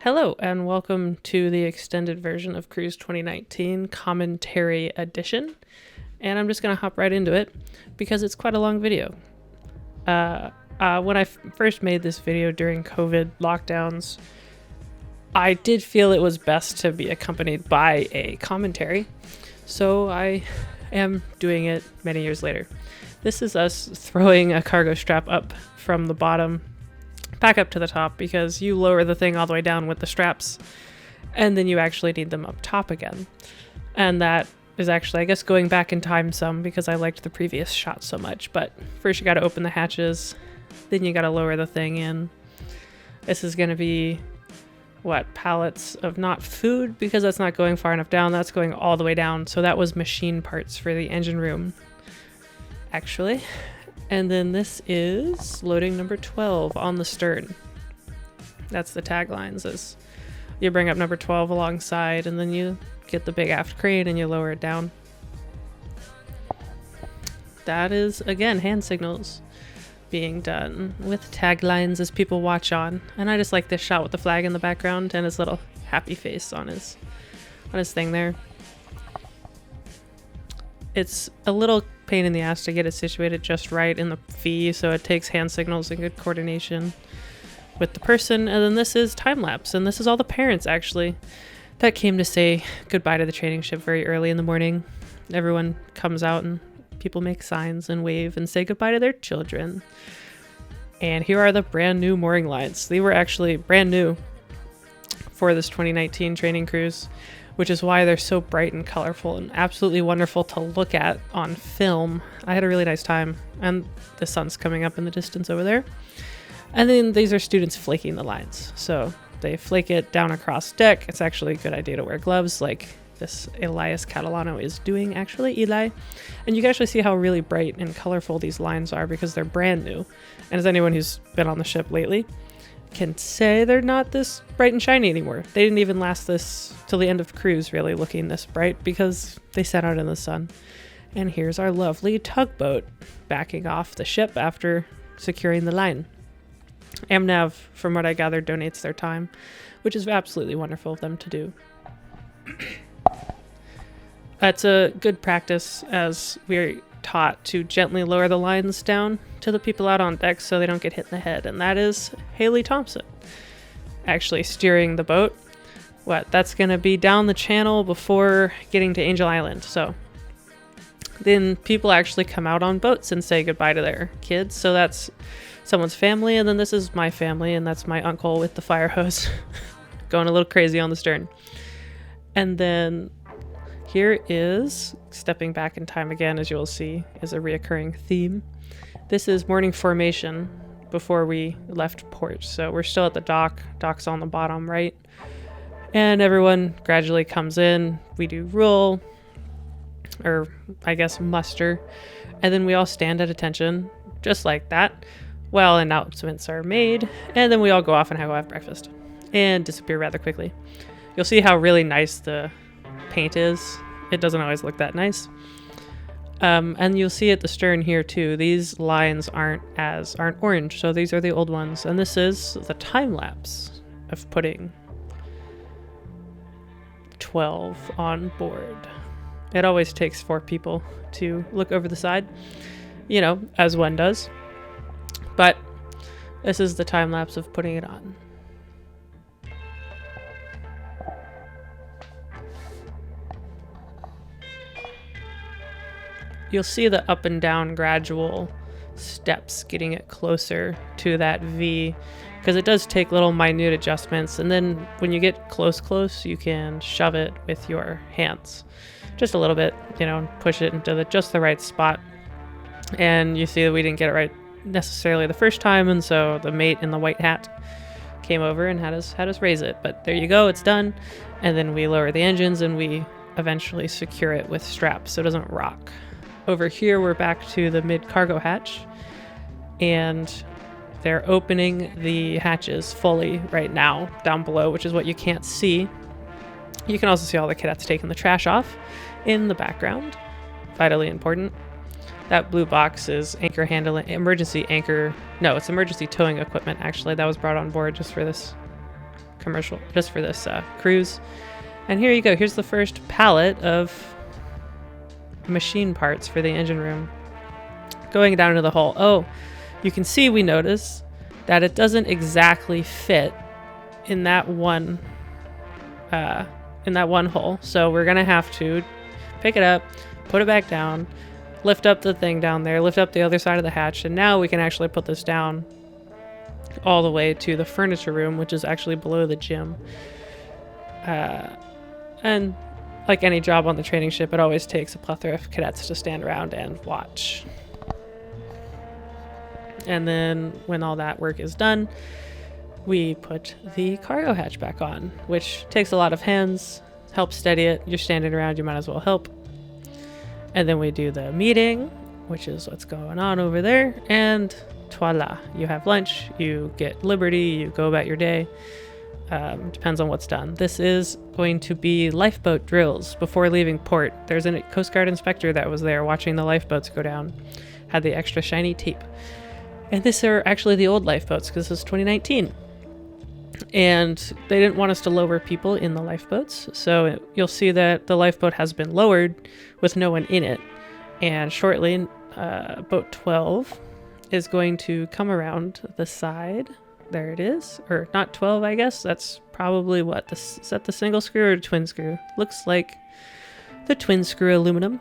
Hello, and welcome to the extended version of Cruise 2019 Commentary Edition. And I'm just going to hop right into it because it's quite a long video. When I first made this video during COVID lockdowns, I did feel it was best to be accompanied by a commentary. So I am doing it many years later. This is us throwing a cargo strap up from the bottom back up to the top because you lower the thing all the way down with the straps and then you actually need them up top again. And that is actually, I guess, going back in time some because I liked the previous shot so much. But first you got to open the hatches, then you got to lower the thing in. This is going to be, pallets of not food because that's not going far enough down. That's going all the way down. So that was machine parts for the engine room, actually. And then this is loading number 12 on the stern. That's the taglines, is you bring up number 12 alongside and then you get the big aft crane and you lower it down. That is, again, hand signals being done with taglines as people watch on. And I just like this shot with the flag in the background and his little happy face on his thing there. It's a little pain in the ass to get it situated just right in the V, so it takes hand signals and good coordination with the person. And then this is Timelapse, and this is all the parents actually that came to say goodbye to the training ship very early in the morning. Everyone comes out and people make signs and wave and say goodbye to their children. And here are the brand new mooring lines. They were actually brand new for this 2019 training cruise, which is why they're so bright and colorful and absolutely wonderful to look at on film. I had a really nice time, and the sun's coming up in the distance over there. And then these are students flaking the lines. So they flake it down across deck. It's actually a good idea to wear gloves like this Elias Catalano is doing, actually, Eli. And you can actually see how really bright and colorful these lines are because they're brand new. And as anyone who's been on the ship lately can say, they're not this bright and shiny anymore. They didn't even last this till the end of the cruise really looking this bright because they sat out in the sun. And here's our lovely tugboat backing off the ship after securing the line. AmNav, from what I gather, donates their time, which is absolutely wonderful of them to do. That's a good practice as we're taught to gently lower the lines down to the people out on deck so they don't get hit in the head. And that is Haley Thompson actually steering the boat. That's going to be down the channel before getting to Angel Island. So then people actually come out on boats and say goodbye to their kids. So that's someone's family. And then this is my family, and that's my uncle with the fire hose going a little crazy on the stern. And then here is, stepping back in time again, as you will see, is a reoccurring theme. This is morning formation before we left port. So we're still at the dock. Dock's on the bottom right. And everyone gradually comes in. We do roll, or I guess muster. And then we all stand at attention, just like that. Well, announcements are made. And then we all go off and go have breakfast. And disappear rather quickly. You'll see how really nice the paint is. It doesn't always look that nice. And you'll see at the stern here too, these lines aren't orange, so these are the old ones. And this is the time lapse of putting 12 on board. It always takes 4 people to look over the side, as one does. But this is the time lapse of putting it on. You'll see the up and down gradual steps getting it closer to that V because it does take little minute adjustments. And then when you get close, you can shove it with your hands just a little bit, push it into just the right spot. And you see that we didn't get it right necessarily the first time. And so the mate in the white hat came over and had us raise it. But there you go, it's done. And then we lower the engines and we eventually secure it with straps so it doesn't rock. Over here, we're back to the mid-cargo hatch, and they're opening the hatches fully right now down below, which is what you can't see. You can also see all the cadets taking the trash off in the background. Vitally important. That blue box is anchor handling, emergency towing equipment, actually. That was brought on board just for this commercial, just for this cruise. And here you go. Here's the first pallet of machine parts for the engine room going down into the hull. Oh, you can see we notice that it doesn't exactly fit in that one hole. So we're gonna have to pick it up, put it back down, lift up the thing down there, lift up the other side of the hatch, and now we can actually put this down all the way to the furniture room, which is actually below the gym. And like any job on the training ship, it always takes a plethora of cadets to stand around and watch. And then when all that work is done, we put the cargo hatch back on, which takes a lot of hands, helps steady it. You're standing around, you might as well help. And then we do the meeting, which is what's going on over there. And voila, you have lunch, you get liberty, you go about your day. Depends on what's done. This is going to be lifeboat drills before leaving port. There's a Coast Guard inspector that was there watching the lifeboats go down, had the extra shiny tape. And these are actually the old lifeboats because this is 2019. And they didn't want us to lower people in the lifeboats. So you'll see that the lifeboat has been lowered with no one in it. And shortly, boat 12 is going to come around the side. There it is. Or not 12, I guess. That's probably what? Is that the single screw or the twin screw? Looks like the twin screw aluminum.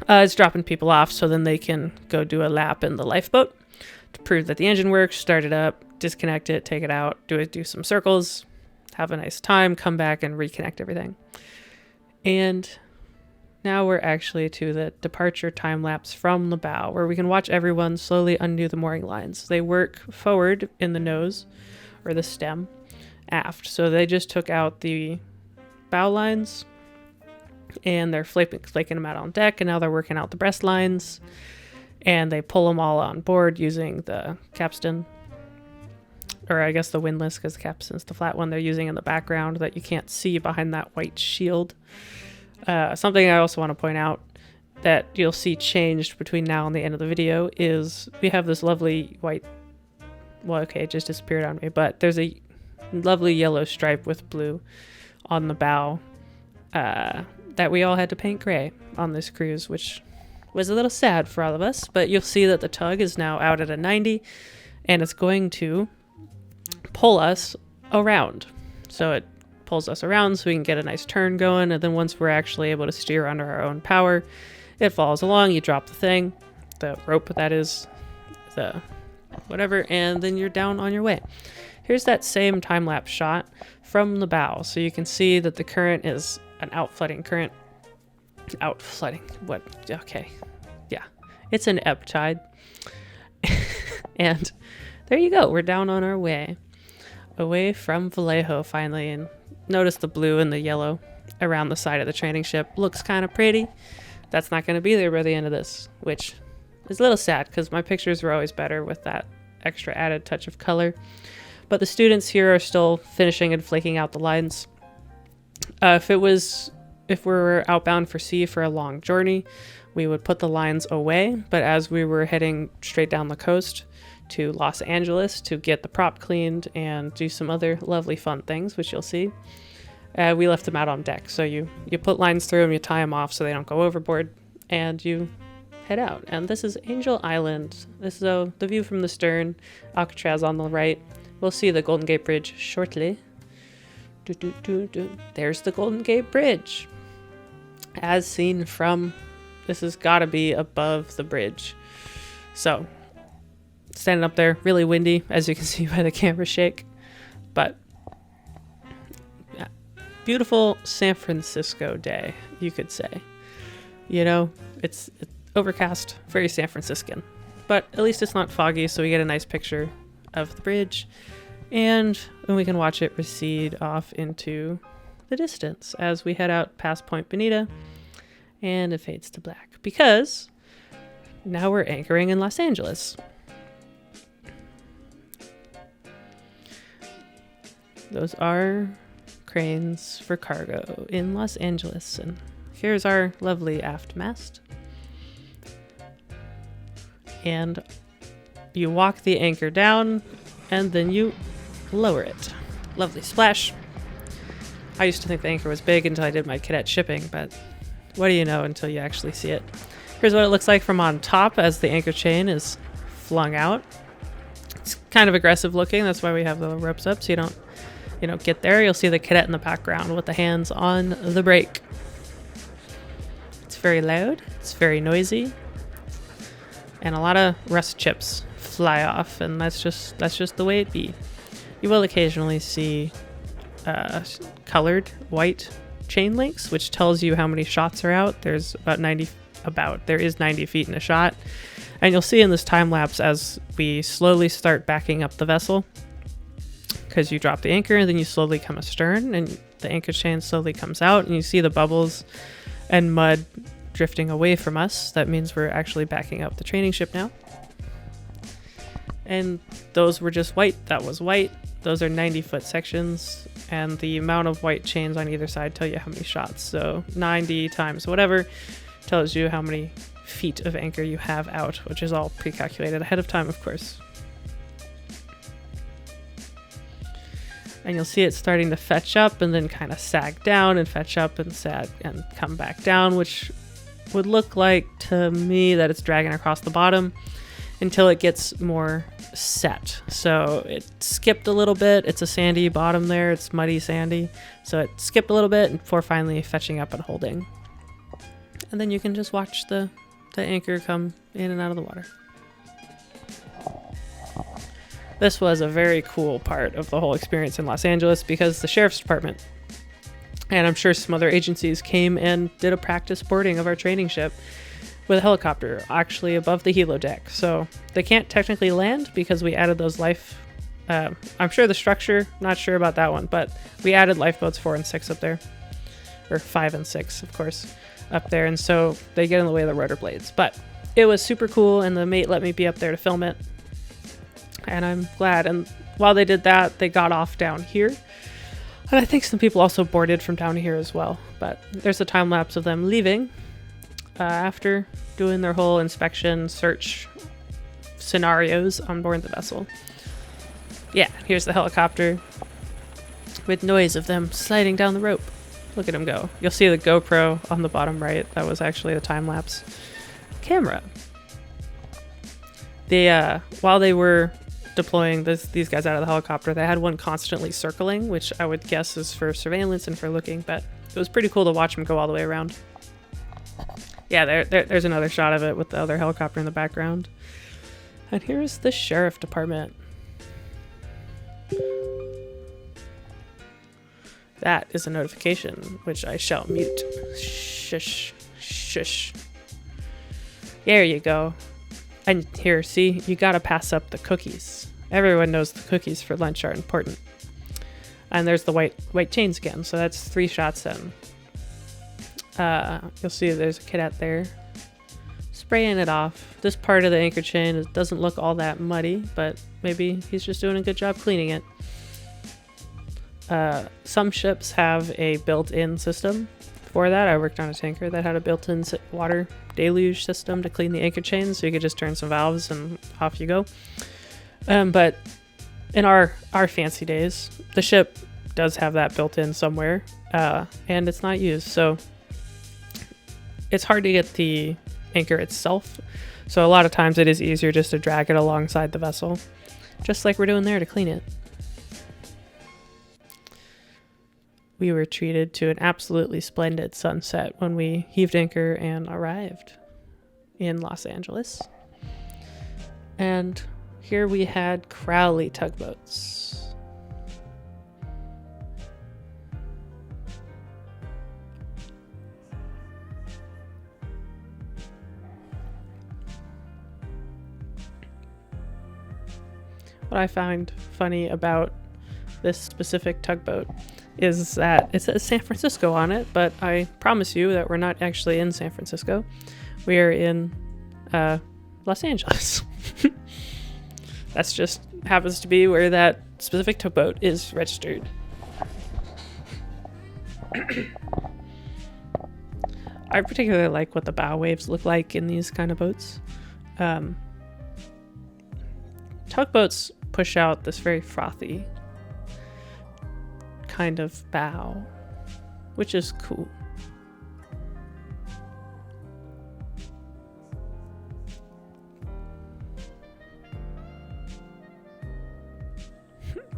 It's dropping people off so then they can go do a lap in the lifeboat to prove that the engine works, start it up, disconnect it, take it out, do some circles, have a nice time, come back and reconnect everything. And now we're actually to the departure time lapse from the bow, where we can watch everyone slowly undo the mooring lines. They work forward in the nose, or the stem, aft. So they just took out the bow lines, and they're flaking them out on deck, and now they're working out the breast lines, and they pull them all on board using the capstan, or I guess the windlass, because the capstan's the flat one they're using in the background that you can't see behind that white shield. Something I also want to point out that you'll see changed between now and the end of the video is we have this lovely white, well, okay, it just disappeared on me, but there's a lovely yellow stripe with blue on the bow that we all had to paint gray on this cruise, which was a little sad for all of us. But you'll see that the tug is now out at a 90 and it's going to pull us around. So it pulls us around so we can get a nice turn going, and then once we're actually able to steer under our own power, it follows along. You drop the thing, the rope, that is, the whatever, and then you're down on your way. Here's that same time-lapse shot from the bow, so you can see that the current is an outflooding current. Outflooding, what? Okay, yeah, it's an ebb tide. And there you go, we're down on our way away from Vallejo finally. And notice the blue and the yellow around the side of the training ship. Looks kind of pretty. That's not going to be there by the end of this, which is a little sad because my pictures were always better with that extra added touch of color. But the students here are still finishing and flaking out the lines. If we were outbound for sea for a long journey, we would put the lines away. But as we were heading straight down the coast to Los Angeles to get the prop cleaned and do some other lovely fun things, which you'll see, we left them out on deck. So you put lines through them, you tie them off so they don't go overboard, and you head out. And this is Angel Island. This is the view from the stern, Alcatraz on the right. We'll see the Golden Gate Bridge shortly. There's the Golden Gate Bridge. As seen from, this has got to be above the bridge. So, standing up there, really windy, as you can see by the camera shake. But, yeah, beautiful San Francisco day, you could say. You know, it's overcast, very San Franciscan. But at least it's not foggy, so we get a nice picture of the bridge. And then we can watch it recede off into the distance as we head out past Point Bonita, and it fades to black because now we're anchoring in Los Angeles. Those are cranes for cargo in Los Angeles, and here's our lovely aft mast. And you walk the anchor down and then you lower it lovely splash. I used to think the anchor was big until I did my cadet shipping, but what do you know until you actually see it? Here's what it looks like from on top as the anchor chain is flung out. It's kind of aggressive looking. That's why we have the ropes up, so you don't get there. You'll see the cadet in the background with the hands on the brake. It's very loud. It's very noisy. And a lot of rust chips fly off, and that's just the way it be. You will occasionally see colored white chain links, which tells you how many shots are out. There's there is 90 feet in a shot, and you'll see in this time lapse as we slowly start backing up the vessel, because you drop the anchor and then you slowly come astern and the anchor chain slowly comes out and you see the bubbles and mud drifting away from us. That means we're actually backing up the training ship now. And those were just white. That was white. Those are 90-foot sections, and the amount of white chains on either side tell you how many shots. So 90 times whatever tells you how many feet of anchor you have out, which is all pre-calculated ahead of time, of course. And you'll see it starting to fetch up and then kind of sag down and fetch up and sag and come back down, which would look like to me that it's dragging across the bottom until it gets more set. So it skipped a little bit. It's a sandy bottom there. It's muddy sandy. So it skipped a little bit before finally fetching up and holding. And then you can just watch the anchor come in and out of the water. This was a very cool part of the whole experience in Los Angeles because the sheriff's department, and I'm sure some other agencies, came and did a practice boarding of our training ship with a helicopter actually above the helo deck. So they can't technically land because we added those I'm sure the structure, not sure about that one, but we added lifeboats 4 and 6 up there, or 5 and 6, of course, up there. And so they get in the way of the rotor blades, but it was super cool. And the mate let me be up there to film it. And I'm glad. And while they did that, they got off down here. And I think some people also boarded from down here as well. But there's a time lapse of them leaving after doing their whole inspection search scenarios on board the vessel. Yeah, here's the helicopter with noise of them sliding down the rope. Look at them go. You'll see the GoPro on the bottom right. That was actually the time lapse camera. While they were deploying these guys out of the helicopter, they had one constantly circling, which I would guess is for surveillance and for looking, but it was pretty cool to watch them go all the way around. Yeah, there's another shot of it with the other helicopter in the background. And here's the sheriff department. That is a notification, which I shall mute. Shush, shush. There you go. And here, see, you gotta pass up the cookies. Everyone knows the cookies for lunch are important. And there's the white chains again, so that's 3 shots in. You'll see there's a cadet there spraying it off. This part of the anchor chain doesn't look all that muddy, but maybe he's just doing a good job cleaning it. Some ships have a built-in system for that. I worked on a tanker that had a built-in water deluge system to clean the anchor chains, so you could just turn some valves and off you go. But in our fancy days, the ship does have that built in somewhere, and it's not used, so it's hard to get the anchor itself. So a lot of times it is easier just to drag it alongside the vessel, just like we're doing there to clean it. We were treated to an absolutely splendid sunset when we heaved anchor and arrived in Los Angeles. And here we had Crowley tugboats. What I find funny about this specific tugboat is that it says San Francisco on it, but I promise you that we're not actually in San Francisco. We are in Los Angeles. That's just happens to be where that specific tugboat is registered. I particularly like what the bow waves look like in these kind of boats. Tugboats push out this very frothy kind of bow, which is cool.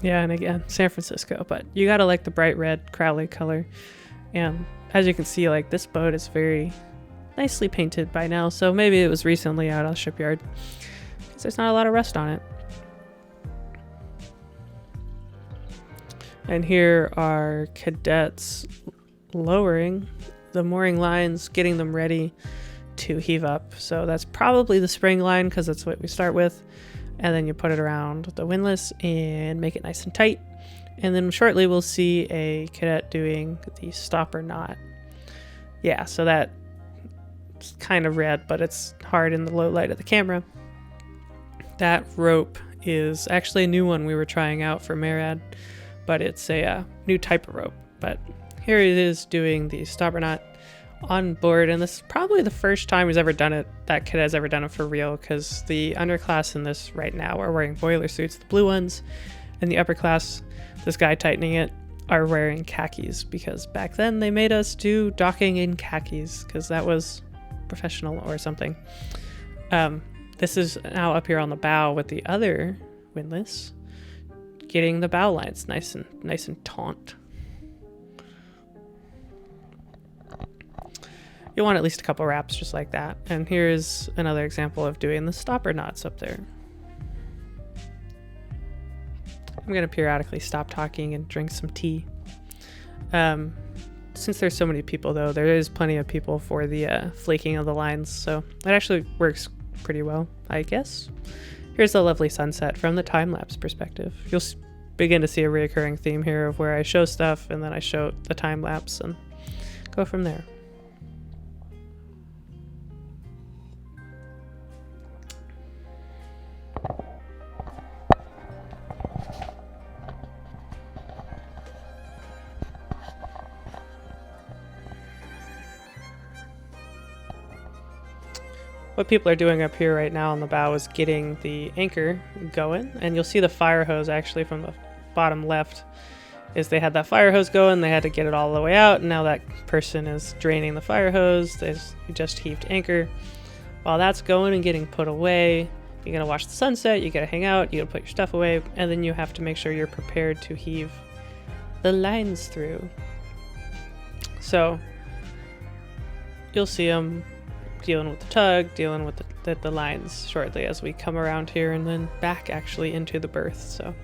Yeah, and again, San Francisco, but you gotta like the bright red Crowley color. And as you can see, like, this boat is very nicely painted by now, so maybe it was recently out of the shipyard because there's not a lot of rust on it. And here are cadets lowering the mooring lines, getting them ready to heave up. So that's probably the spring line because that's what we start with. And then you put it around the windlass and make it nice and tight. And then shortly we'll see a cadet doing the stopper knot. Yeah, so that's kind of red, but it's hard in the low light of the camera. That rope is actually a new one we were trying out for MARAD, but it's a new type of rope. But here it is doing the stopper knot on board, and this is probably the first time he's ever done it, that kid has ever done it for real, because the underclass in this right now are wearing boiler suits, the blue ones, and the upper class, this guy tightening it, are wearing khakis, because back then they made us do docking in khakis because that was professional or something. This is now up here on the bow with the other windlass, getting the bow lines nice and taut. You'll want at least a couple wraps just like that. And here's another example of doing the stopper knots up there. I'm going to periodically stop talking and drink some tea. Since there's so many people, though, there is plenty of people for the flaking of the lines, so it actually works pretty well, I guess. Here's a lovely sunset from the time-lapse perspective. You'll begin to see a recurring theme here of where I show stuff and then I show the time-lapse and go from there. What people are doing up here right now on the bow is getting the anchor going, and you'll see the fire hose actually from the bottom left is they had that fire hose going, they had to get it all the way out, and now that person is draining the fire hose. They just heaved anchor. While that's going and getting put away, you're gonna watch the sunset, you gotta hang out, you gotta put your stuff away, and then you have to make sure you're prepared to heave the lines through. So you'll see them dealing with the tug, dealing with the lines shortly as we come around here and then back actually into the berth. So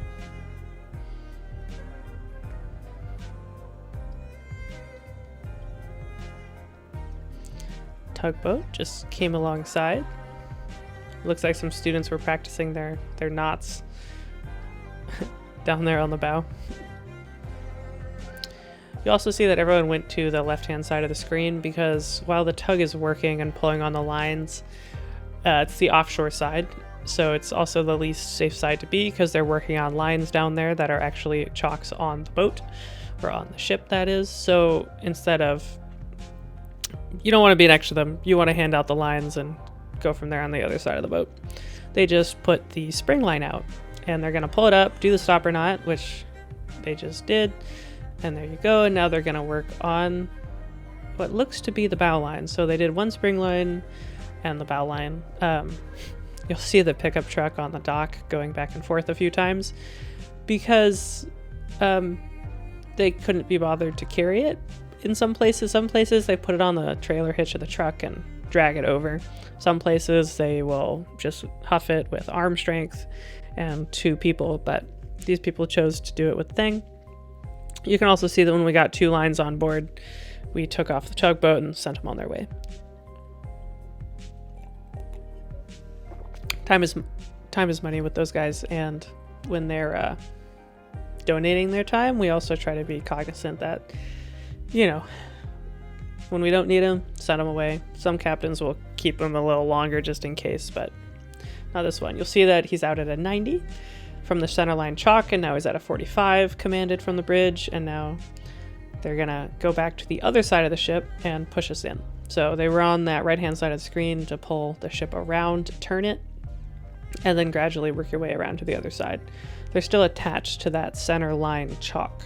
tugboat just came alongside. Looks like some students were practicing their knots down there on the bow. You also see that everyone went to the left-hand side of the screen because while the tug is working and pulling on the lines, it's the offshore side. So it's also the least safe side to be because they're working on lines down there that are actually chocks on the boat or on the ship, that is. So instead of, you don't want to be next to them, you want to hand out the lines and go from there on the other side of the boat. They just put the spring line out and they're going to pull it up, do the stopper knot, which they just did. And there you go, and now they're going to work on what looks to be the bow line. So they did one spring line and the bow line. You'll see the pickup truck on the dock going back and forth a few times because they couldn't be bothered to carry it in some places. Some places they put it on the trailer hitch of the truck and drag it over. Some places they will just huff it with arm strength and two people, but these people chose to do it with thing. You can also see that when we got two lines on board, we took off the tugboat and sent them on their way. Time is money with those guys, and when they're donating their time, we also try to be cognizant that, you know, when we don't need them, send them away. Some captains will keep them a little longer just in case, but not this one. You'll see that he's out at a 90. From the centerline chalk, and now he's at a 45 commanded from the bridge, and now they're gonna go back to the other side of the ship and push us in. So they were on that right hand side of the screen to pull the ship around, turn it, and then gradually work your way around to the other side. They're still attached to that center line chalk.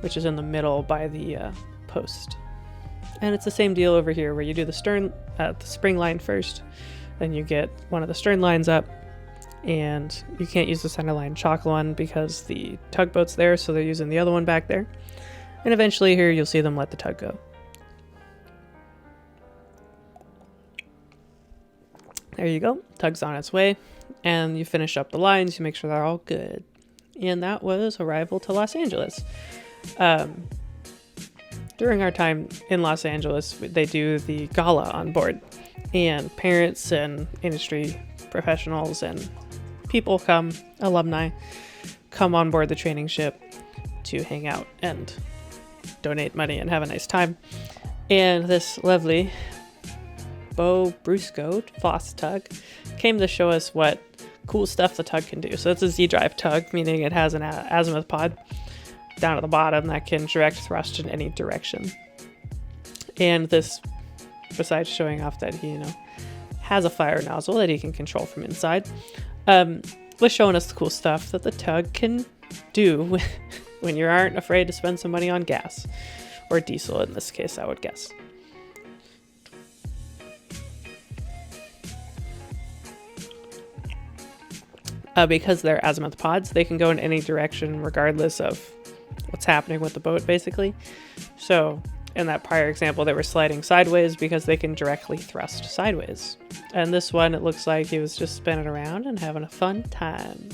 which is in the middle by the post. And it's the same deal over here where you do the spring line first, then you get one of the stern lines up, and you can't use the center line chock one because the tugboat's there, so they're using the other one back there. And eventually here you'll see them let the tug go. There you go, tug's on its way, and you finish up the lines, you make sure they're all good. And that was arrival to Los Angeles. During our time in Los Angeles, they do the gala on board, and parents and industry professionals and people come, alumni, come on board the training ship to hang out and donate money and have a nice time. And this lovely Bo Brusco Foss tug came to show us what cool stuff the tug can do. So it's a Z-drive tug, meaning it has an azimuth pod down at the bottom that can direct thrust in any direction. And this, besides showing off that he, has a fire nozzle that he can control from inside, was showing us the cool stuff that the tug can do when you aren't afraid to spend some money on gas, or diesel in this case, I would guess. Because they're azimuth pods, they can go in any direction regardless of what's happening with the boat, basically. So in that prior example, they were sliding sideways because they can directly thrust sideways. And this one, it looks like he was just spinning around and having a fun time.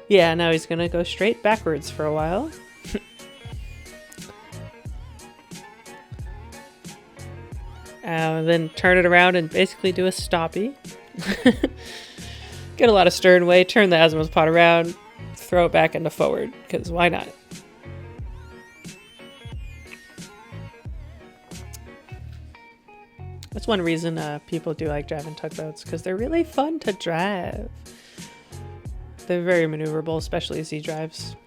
Yeah, now he's gonna go straight backwards for a while. Then turn it around and basically do a stoppie. Get a lot of stern way, turn the azimuth pod around, throw it back into forward, because why not? That's one reason people do like driving tugboats, because they're really fun to drive. They're very maneuverable, especially Z-drives.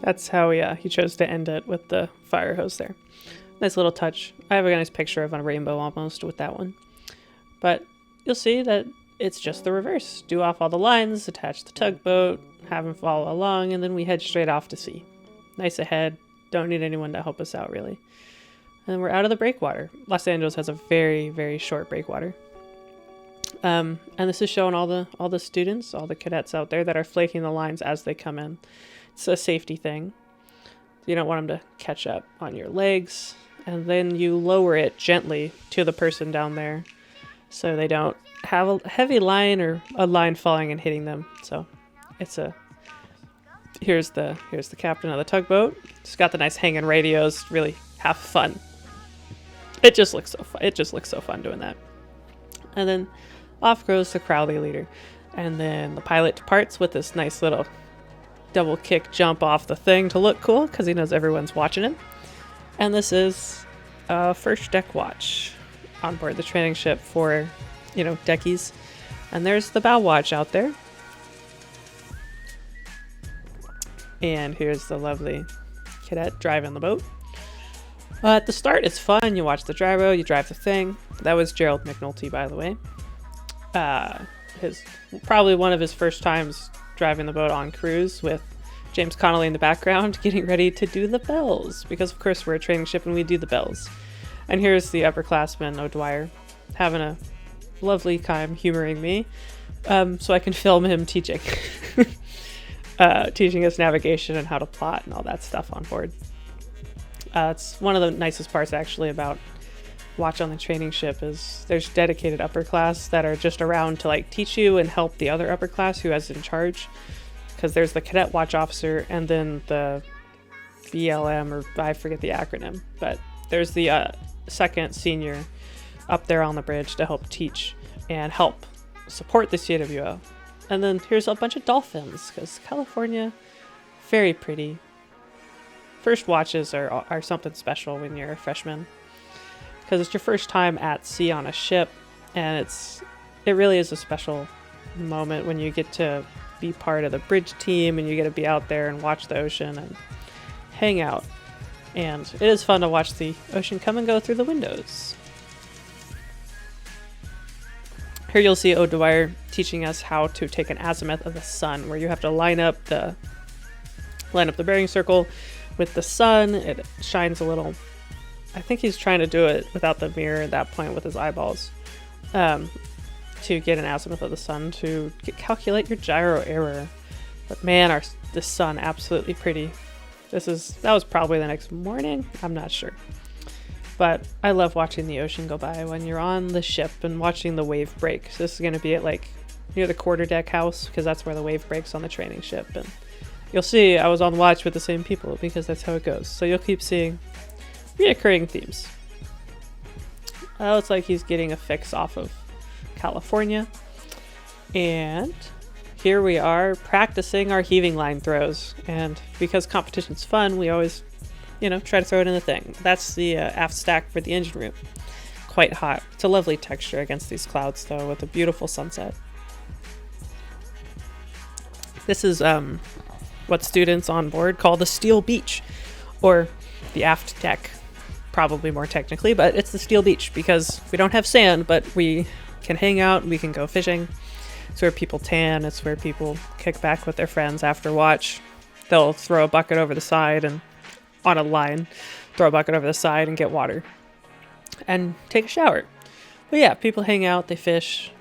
That's how he chose to end it, with the fire hose there. Nice little touch. I have a nice picture of a rainbow almost with that one. But you'll see that it's just the reverse. Do off all the lines, attach the tugboat, have him follow along, and then we head straight off to sea. Nice ahead. Don't need anyone to help us out, really. And we're out of the breakwater. Los Angeles has a very, very short breakwater. And this is showing all the students, all the cadets out there that are flaking the lines as they come in. It's a safety thing. You don't want them to catch up on your legs. And then you lower it gently to the person down there so they don't have a heavy line or a line falling and hitting them. So it's here's the captain of the tugboat. It's got the nice hanging radios. Really have fun. It just looks so fun. It just looks so fun doing that. And then off goes the Crowley leader. And then the pilot departs with this nice little double kick jump off the thing to look cool because he knows everyone's watching him. And this is a first deck watch on board the training ship for, deckies. And there's the bow watch out there. And here's the lovely cadet driving the boat. At the start, it's fun. You watch the gyro, you drive the thing. That was Jerrold McNulty, by the way. Probably one of his first times driving the boat on cruise, with James Connolly in the background getting ready to do the bells, because of course we're a training ship and we do the bells. And here's the upperclassman O'Dwyer having a lovely time humoring me, so I can film him teaching teaching us navigation and how to plot and all that stuff on board. It's one of the nicest parts actually about watch on the training ship is there's dedicated upper class that are just around to teach you and help the other upper class who has in charge, because there's the cadet watch officer and then the BLM, or I forget the acronym, but there's the second senior up there on the bridge to help teach and help support the CWO. And then here's a bunch of dolphins, because California, very pretty, first watches are something special when you're a freshman, because it's your first time at sea on a ship, and it really is a special moment when you get to be part of the bridge team and you get to be out there and watch the ocean and hang out. And it is fun to watch the ocean come and go through the windows. Here you'll see O'Dwyer teaching us how to take an azimuth of the sun, where you have to line up the bearing circle with the sun. It shines a little. I think he's trying to do it without the mirror at that point with his eyeballs, to get an azimuth of the sun to calculate your gyro error. But man, the sun absolutely pretty. That was probably the next morning. I'm not sure. But I love watching the ocean go by when you're on the ship and watching the wave break. So this is going to be at near the quarterdeck house, because that's where the wave breaks on the training ship. And you'll see I was on watch with the same people, because that's how it goes. So you'll keep seeing reoccurring themes. Looks like he's getting a fix off of California. And here we are practicing our heaving line throws. And because competition's fun, we always try to throw it in the thing. That's the aft stack for the engine room. Quite hot. It's a lovely texture against these clouds, though, with a beautiful sunset. This is what students on board call the steel beach, or the aft deck, probably more technically, but it's the steel beach because we don't have sand, but we can hang out, we can go fishing. It's where people tan. It's where people kick back with their friends after watch. They'll throw a bucket over the side and on a line, throw a bucket over the side and get water and take a shower. But yeah, people hang out, they fish.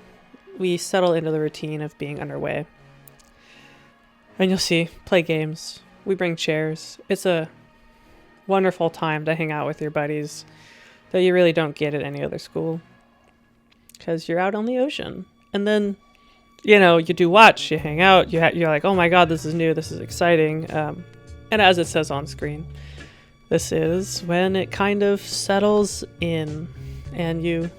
We settle into the routine of being underway. And you'll see, play games. We bring chairs. It's a wonderful time to hang out with your buddies that you really don't get at any other school, because you're out on the ocean. And then, you do watch, you hang out, you're like, oh my god, this is new, this is exciting. And as it says on screen, this is when it kind of settles in and you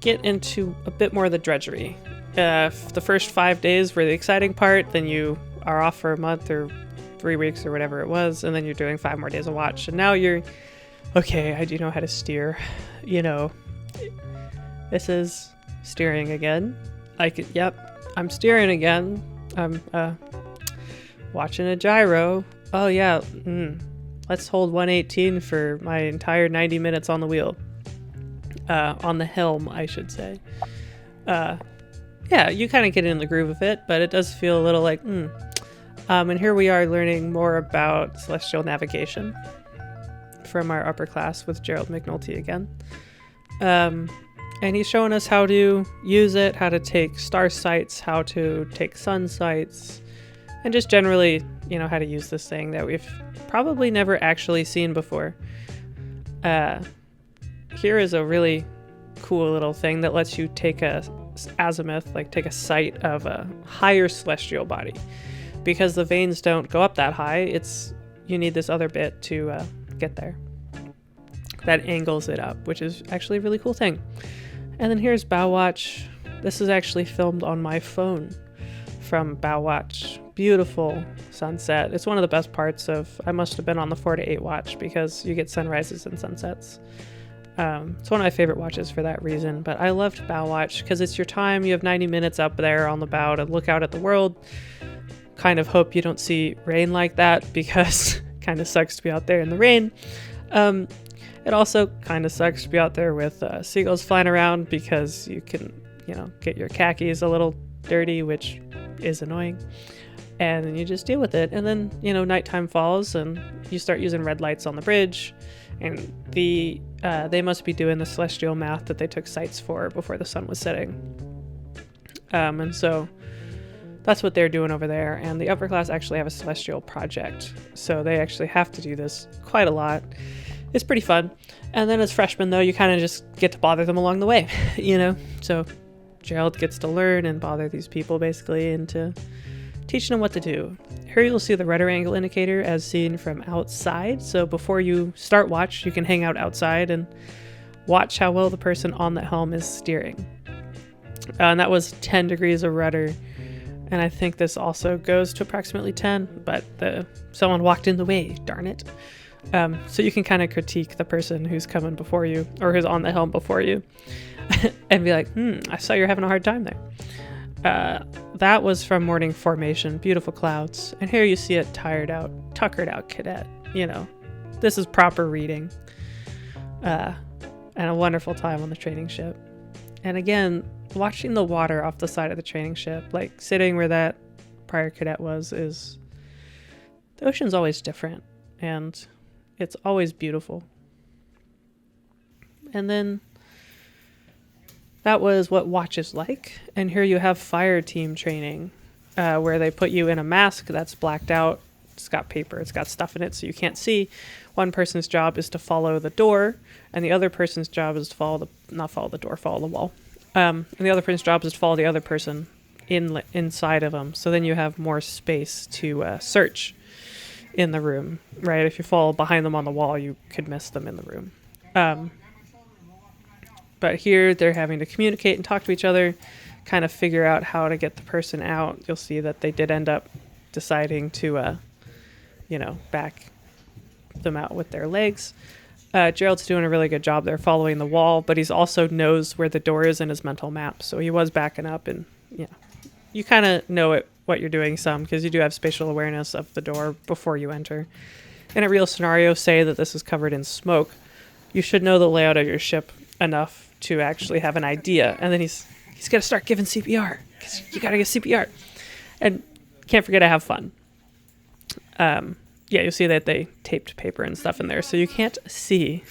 get into a bit more of the drudgery. If the first 5 days were the exciting part, then you are off for a month or 3 weeks or whatever it was, and then you're doing 5 more days of watch. And now you're, okay, I do know how to steer. This is steering again. Yep, I'm steering again. I'm watching a gyro. Oh yeah, let's hold 118 for my entire 90 minutes on the wheel. On the helm, I should say. Yeah, you kind of get in the groove of it, but it does feel a little like, and here we are learning more about celestial navigation from our upper class with Jerrold McNulty again. And he's showing us how to use it, how to take star sights, how to take sun sights, and just generally, how to use this thing that we've probably never actually seen before. Here is a really cool little thing that lets you take a azimuth, take a sight of a higher celestial body. Because the vanes don't go up that high, you need this other bit to get there. That angles it up, which is actually a really cool thing. And then here's bow watch. This is actually filmed on my phone from bow watch. Beautiful sunset. It's one of the best parts of, I must have been on the 4 to 8 watch, because you get sunrises and sunsets. It's one of my favorite watches for that reason. But I loved bow watch because it's your time. You have 90 minutes up there on the bow to look out at the world. Kind of hope you don't see rain like that, because it kind of sucks to be out there in the rain. It also kind of sucks to be out there with seagulls flying around, because you can, get your khakis a little dirty, which is annoying. And then you just deal with it. And then, nighttime falls and you start using red lights on the bridge. And they must be doing the celestial math that they took sights for before the sun was setting. And so that's what they're doing over there. And the upper class actually have a celestial project. So they actually have to do this quite a lot. It's pretty fun. And then as freshmen, though, you kind of just get to bother them along the way, So Jerrold gets to learn and bother these people, basically, into teaching them what to do. Here you'll see the rudder angle indicator as seen from outside. So before you start watch, you can hang out outside and watch how well the person on the helm is steering. And that was 10 degrees of rudder And I think this also goes to approximately 10, but someone walked in the way, darn it. So you can kind of critique the person who's coming before you, or who's on the helm before you, and be like, I saw you're having a hard time there. That was from Morning Formation, beautiful clouds. And here you see a tuckered out cadet. You know, this is proper reading. And a wonderful time on the training ship. And again, watching the water off the side of the training ship, like sitting where that prior cadet was, is the ocean's always different and it's always beautiful. And then that was what watch is like. And here you have fire team training, where they put you in a mask that's blacked out. It's got paper, it's got stuff in it so you can't see. One person's job is to follow the door, and the other person's job is to follow the wall. And the other person's job is to follow the other person inside of them. So then you have more space to search in the room, right? If you fall behind them on the wall, you could miss them in the room. But here they're having to communicate and talk to each other, kind of figure out how to get the person out. You'll see that they did end up deciding to, back them out with their legs. Jerrold's doing a really good job there following the wall, but he's also knows where the door is in his mental map. So he was backing up, and you kind of know what you're doing some, because you do have spatial awareness of the door before you enter. In a real scenario, say that this is covered in smoke, you should know the layout of your ship enough to actually have an idea. And then he's got to start giving CPR, because you got to get CPR. And can't forget to have fun. You'll see that they taped paper and stuff in there, so you can't see.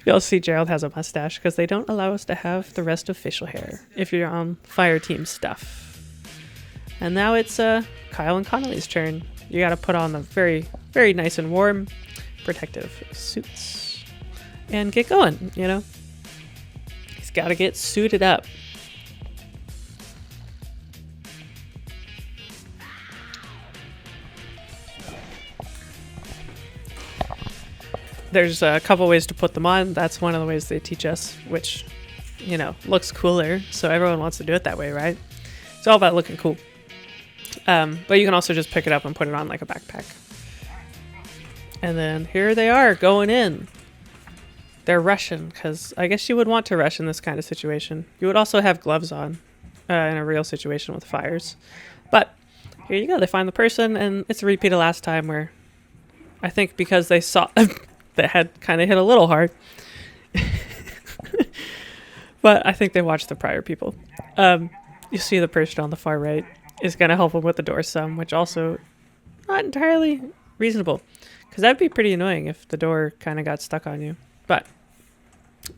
You'll see Jerrold has a mustache because they don't allow us to have the rest of facial hair if you're on fire team stuff. And now it's Kyle and Connolly's turn. You got to put on the very, very nice and warm protective suits and get going, He's got to get suited up. There's a couple ways to put them on. That's one of the ways they teach us, which, looks cooler. So everyone wants to do it that way, right? It's all about looking cool. But you can also just pick it up and put it on like a backpack. And then here they are going in. They're rushing, because I guess you would want to rush in this kind of situation. You would also have gloves on in a real situation with fires. But here you go. They find the person, and it's a repeat of last time where I think because they saw... that had kind of hit a little hard. But I think they watched the prior people. You see the person on the far right is going to help them with the door some, which also not entirely reasonable, because that'd be pretty annoying if the door kind of got stuck on you. But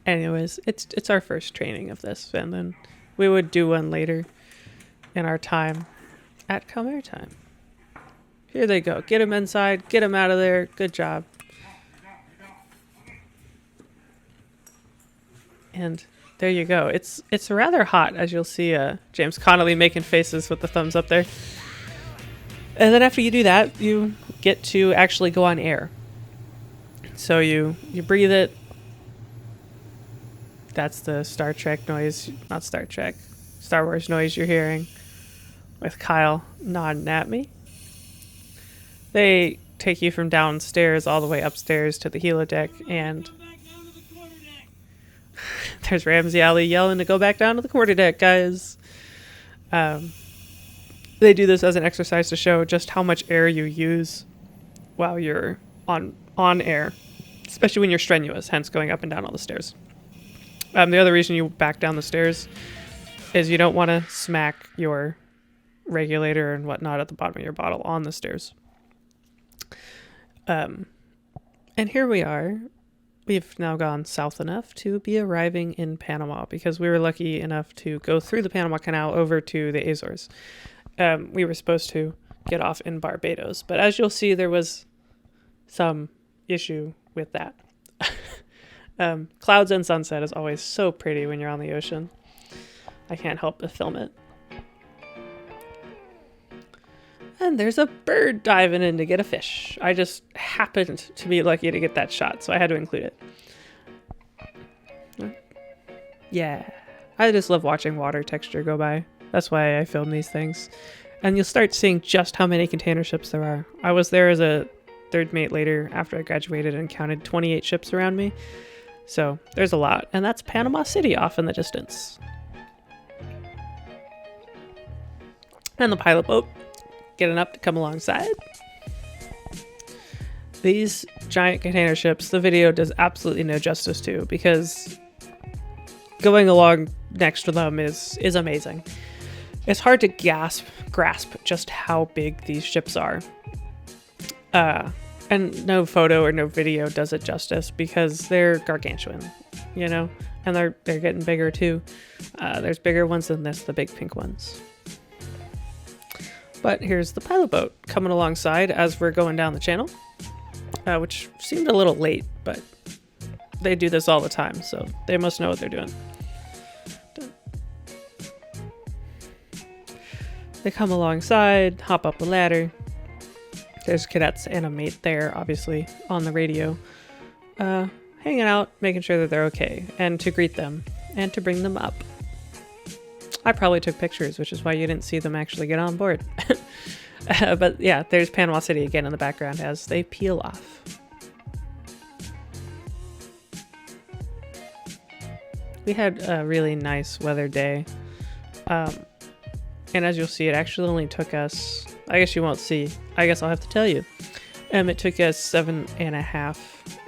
anyways, it's our first training of this, and then we would do one later in our time at Maritime. Here they go. Get them inside. Get them out of there. Good job. And there you go. It's rather hot, as you'll see James Connolly making faces with the thumbs up there. And then after you do that, you get to actually go on air. So you breathe it. That's the Star Trek noise, not Star Trek, Star Wars noise you're hearing with Kyle nodding at me. They take you from downstairs all the way upstairs to the helideck, and there's Ramsey Alley yelling to go back down to the quarterdeck, guys. They do this as an exercise to show just how much air you use while you're on air, especially when you're strenuous, hence going up and down all the stairs. The other reason you back down the stairs is you don't want to smack your regulator and whatnot at the bottom of your bottle on the stairs. And here we are. We've now gone south enough to be arriving in Panama, because we were lucky enough to go through the Panama Canal over to the Azores. We were supposed to get off in Barbados, but as you'll see, there was some issue with that. Clouds and sunset is always so pretty when you're on the ocean. I can't help but film it. And there's a bird diving in to get a fish. I just happened to be lucky to get that shot, so I had to include it. Yeah. I just love watching water texture go by. That's why I film these things. And you'll start seeing just how many container ships there are. I was there as a third mate later after I graduated and counted 28 ships around me. So there's a lot. And that's Panama City off in the distance. And the pilot boat getting up to come alongside. These giant container ships, the video does absolutely no justice to, because going along next to them is amazing. It's hard to grasp just how big these ships are. And no photo or no video does it justice, because they're gargantuan, you know? And they're getting bigger too. There's bigger ones than this, the big pink ones. But here's the pilot boat coming alongside as we're going down the channel, which seemed a little late, but they do this all the time, so they must know what they're doing. They come alongside, hop up the ladder. There's cadets and a mate there, obviously, on the radio, hanging out, making sure that they're okay, and to greet them, and to bring them up. I probably took pictures, which is why you didn't see them actually get on board. But yeah, there's Panama City again in the background as they peel off. We had a really nice weather day. And as you'll see, it actually only took us, I guess you won't see, I guess I'll have to tell you. It took us 7.5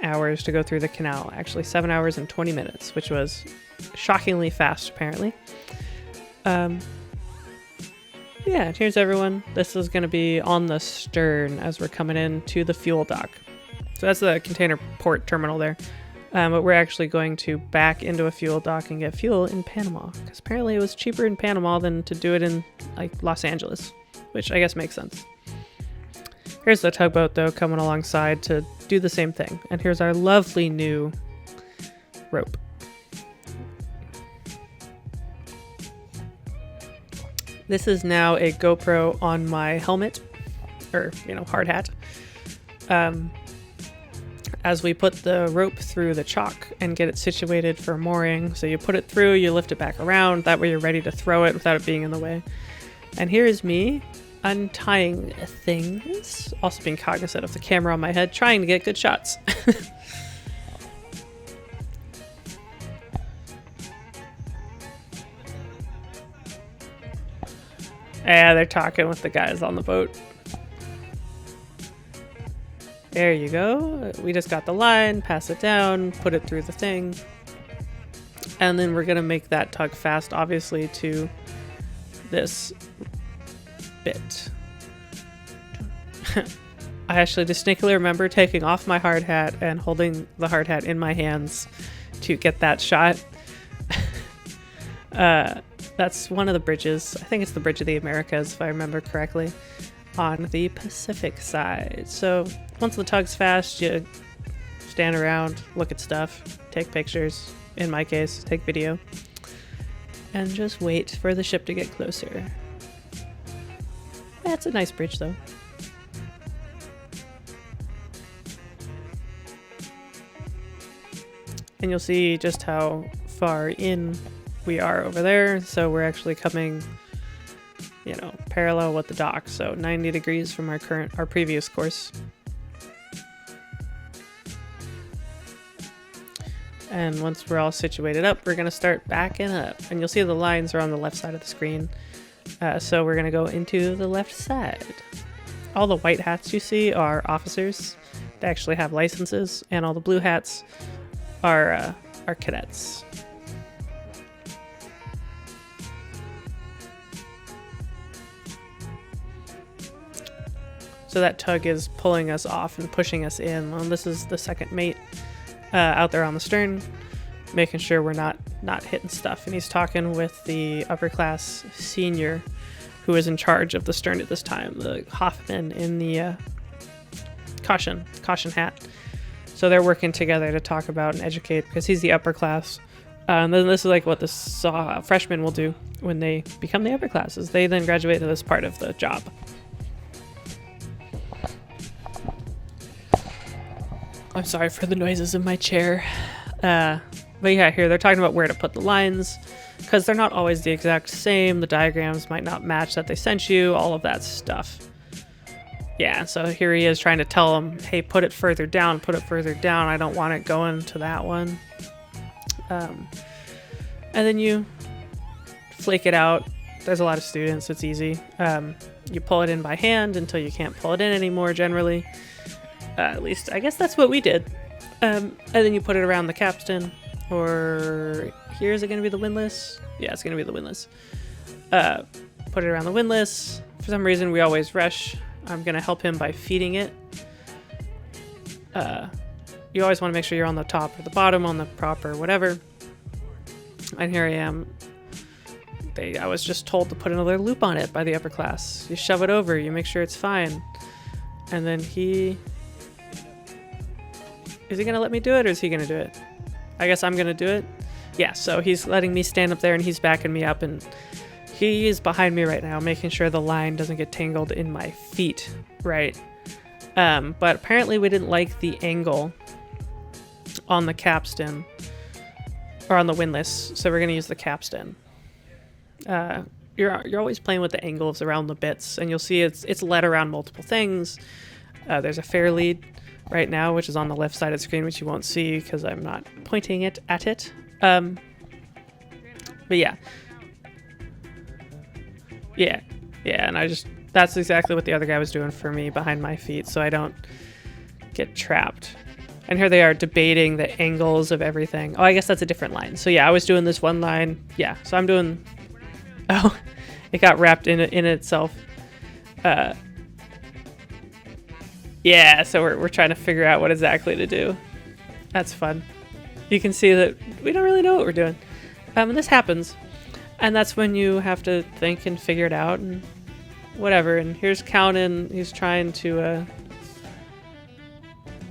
hours to go through the canal. Actually 7 hours and 20 minutes, which was shockingly fast apparently. Yeah, here's everyone. This is going to be on the stern as we're coming in to the fuel dock. So that's the container port terminal there. But we're actually going to back into a fuel dock and get fuel in Panama, because apparently it was cheaper in Panama than to do it in like Los Angeles, which I guess makes sense. Here's the tugboat though coming alongside to do the same thing. And here's our lovely new rope. This is now a GoPro on my helmet, or, you know, hard hat. As we put the rope through the chalk and get it situated for mooring. So you put it through, you lift it back around, that way you're ready to throw it without it being in the way. And here is me untying things, also being cognizant of the camera on my head, trying to get good shots. Yeah, they're talking with the guys on the boat. There you go. We just got the line, pass it down, put it through the thing. And then we're going to make that tug fast, obviously, to this bit. I actually distinctly remember taking off my hard hat and holding the hard hat in my hands to get that shot. That's one of the bridges. I think it's the Bridge of the Americas, if I remember correctly, on the Pacific side. So once the tug's fast, you stand around, look at stuff, take pictures, in my case, take video, and just wait for the ship to get closer. That's a nice bridge though. And you'll see just how far in we are over there. So we're actually coming, you know, parallel with the dock. So 90 degrees from our previous course. And once we're all situated up, we're going to start backing up. And you'll see the lines are on the left side of the screen. So we're going to go into the left side. All the white hats you see are officers. They actually have licenses. And all the blue hats are cadets. So that tug is pulling us off and pushing us in. Well, this is the second mate out there on the stern, making sure we're not hitting stuff. And he's talking with the upper class senior who is in charge of the stern at this time, the Hoffman in the caution hat. So they're working together to talk about and educate, because he's the upper class. And then this is like what the freshmen will do when they become the upper classes. They then graduate to this part of the job. I'm sorry for the noises in my chair. But yeah, here they're talking about where to put the lines, because they're not always the exact same. The diagrams might not match that they sent you, all of that stuff. Yeah, so here he is trying to tell him, hey, put it further down, put it further down. I don't want it going to that one. And then you flake it out. There's a lot of students, it's easy. You pull it in by hand until you can't pull it in anymore, generally. At least, I guess that's what we did. And then you put it around the capstan, or here, is it going to be the windlass? Yeah, it's going to be the windlass. Put it around the windlass. For some reason, we always rush. I'm going to help him by feeding it. You always want to make sure you're on the top or the bottom, on the prop or whatever. And here I am. I was just told to put another loop on it by the upper class. You shove it over, you make sure it's fine. And then is he going to let me do it, or is he going to do it? I guess I'm going to do it. Yeah, so he's letting me stand up there and he's backing me up, and he is behind me right now, making sure the line doesn't get tangled in my feet, right? But apparently we didn't like the angle on the or on the windlass, so we're going to use the capstan. You're always playing with the angles around the bits, and you'll see it's led around multiple things. There's a fair lead right now, which is on the left side of the screen, which you won't see because I'm not pointing it at it. But yeah. Yeah, and that's exactly what the other guy was doing for me behind my feet, so I don't get trapped. And here they are debating the angles of everything. Oh, I guess that's a different line. So yeah, I was doing this one line. Yeah, so I'm doing... Oh, it got wrapped in itself. Yeah, so we're trying to figure out what exactly to do. That's fun. You can see that we don't really know what we're doing. And this happens. And that's when you have to think and figure it out and whatever. And here's Calnan. He's trying to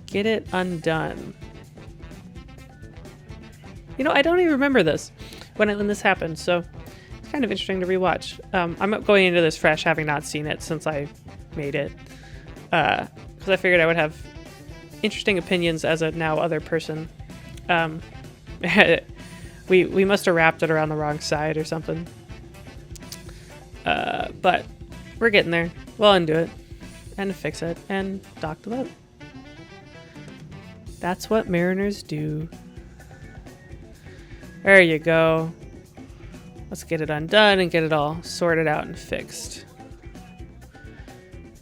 get it undone. You know, I don't even remember this when this happened, so it's kind of interesting to rewatch. I'm going into this fresh, having not seen it since I made it, because I figured I would have interesting opinions as a now other person. We must have wrapped it around the wrong side or something. But we're getting there. We'll undo it and fix it and dock the boat. That's what mariners do. There you go. Let's get it undone and get it all sorted out and fixed.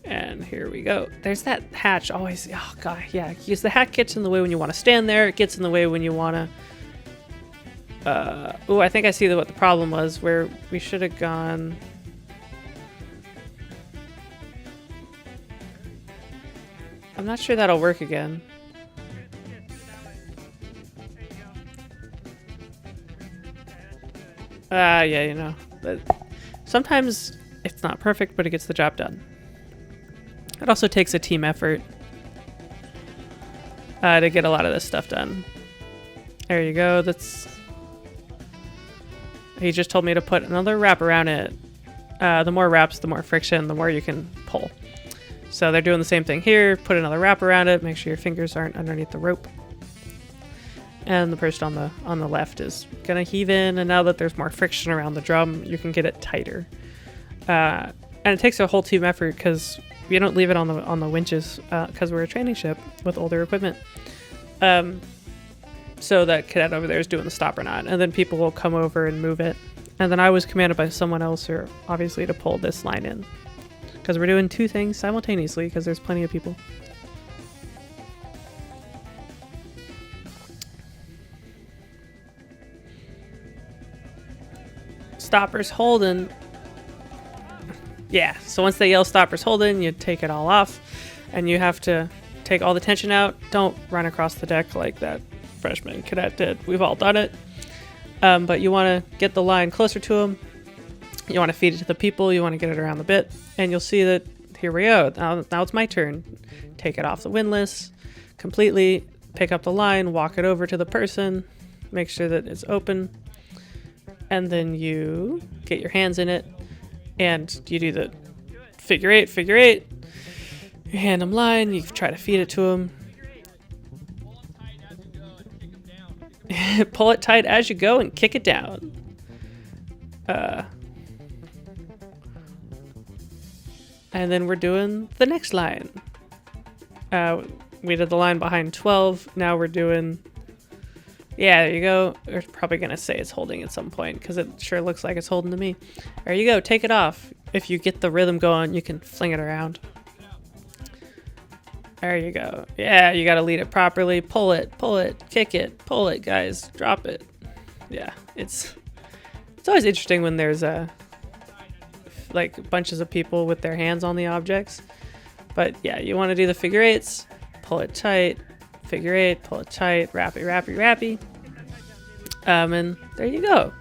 And here we go. There's that hatch always. Oh, God. Yeah. Because the hatch gets in the way when you want to stand there. It gets in the way when you want to... Oh, I think I see what the problem was, where we should have gone... I'm not sure that'll work again. Yeah, you know. But sometimes it's not perfect, but it gets the job done. It also takes a team effort to get a lot of this stuff done. There you go. He just told me to put another wrap around it. The more wraps, the more friction, the more you can pull. So they're doing the same thing here. Put another wrap around it. Make sure your fingers aren't underneath the rope. And the person on the left is gonna heave in, and now that there's more friction around the drum, you can get it tighter. And it takes a whole team effort because we don't leave it on the winches because we're a training ship with older equipment. So that cadet over there is doing the stopper knot, and then people will come over and move it. And then I was commanded by someone else here, obviously, to pull this line in because we're doing two things simultaneously because there's plenty of people. Stoppers holding. Yeah, so once they yell stoppers holding, you take it all off and you have to take all the tension out. Don't run across the deck like that freshman cadet did. We've all done it. But you want to get the line closer to them. You want to feed it to the people. You want to get it around the bit. And you'll see that here we go. Now it's my turn. Take it off the windlass completely. Pick up the line. Walk it over to the person. Make sure that it's open. And then you get your hands in it, and you do the figure eight. You hand them line, you try to feed it to them. Pull it tight as you go and kick it down. And then we're doing the next line. We did the line behind 12. Now we're doing... Yeah, there you go. We're probably going to say it's holding at some point because it sure looks like it's holding to me. There you go. Take it off. If you get the rhythm going, you can fling it around. There you go. Yeah, you got to lead it properly. Pull it, kick it, pull it, guys. Drop it. Yeah, it's always interesting when there's like bunches of people with their hands on the objects. But yeah, you want to do the figure eights, pull it tight, figure eight, pull it tight, rappy, rappy, rappy. And there you go.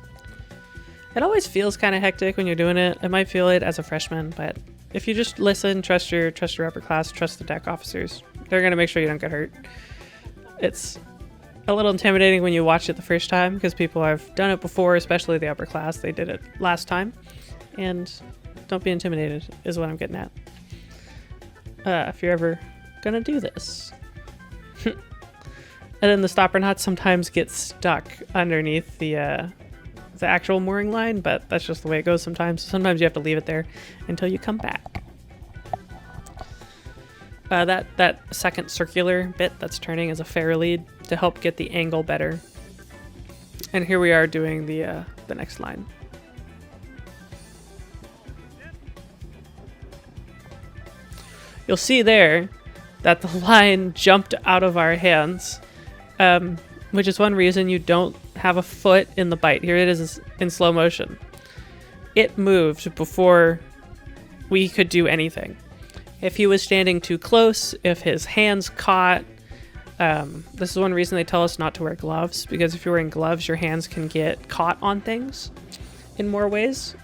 It always feels kind of hectic when you're doing it. I might feel it as a freshman, but if you just listen, trust your upper class, trust the deck officers, they're going to make sure you don't get hurt. It's a little intimidating when you watch it the first time because people have done it before, especially the upper class. They did it last time. And don't be intimidated is what I'm getting at. If you're ever going to do this. And then the stopper knot sometimes gets stuck underneath the actual mooring line, but that's just the way it goes sometimes. Sometimes you have to leave it there until you come back. That second circular bit that's turning is a fair lead to help get the angle better. And here we are doing the next line. You'll see there that the line jumped out of our hands, which is one reason you don't have a foot in the bite. Here it is in slow motion. It moved before we could do anything. If he was standing too close, if his hands caught, this is one reason they tell us not to wear gloves, because if you're wearing gloves, your hands can get caught on things in more ways.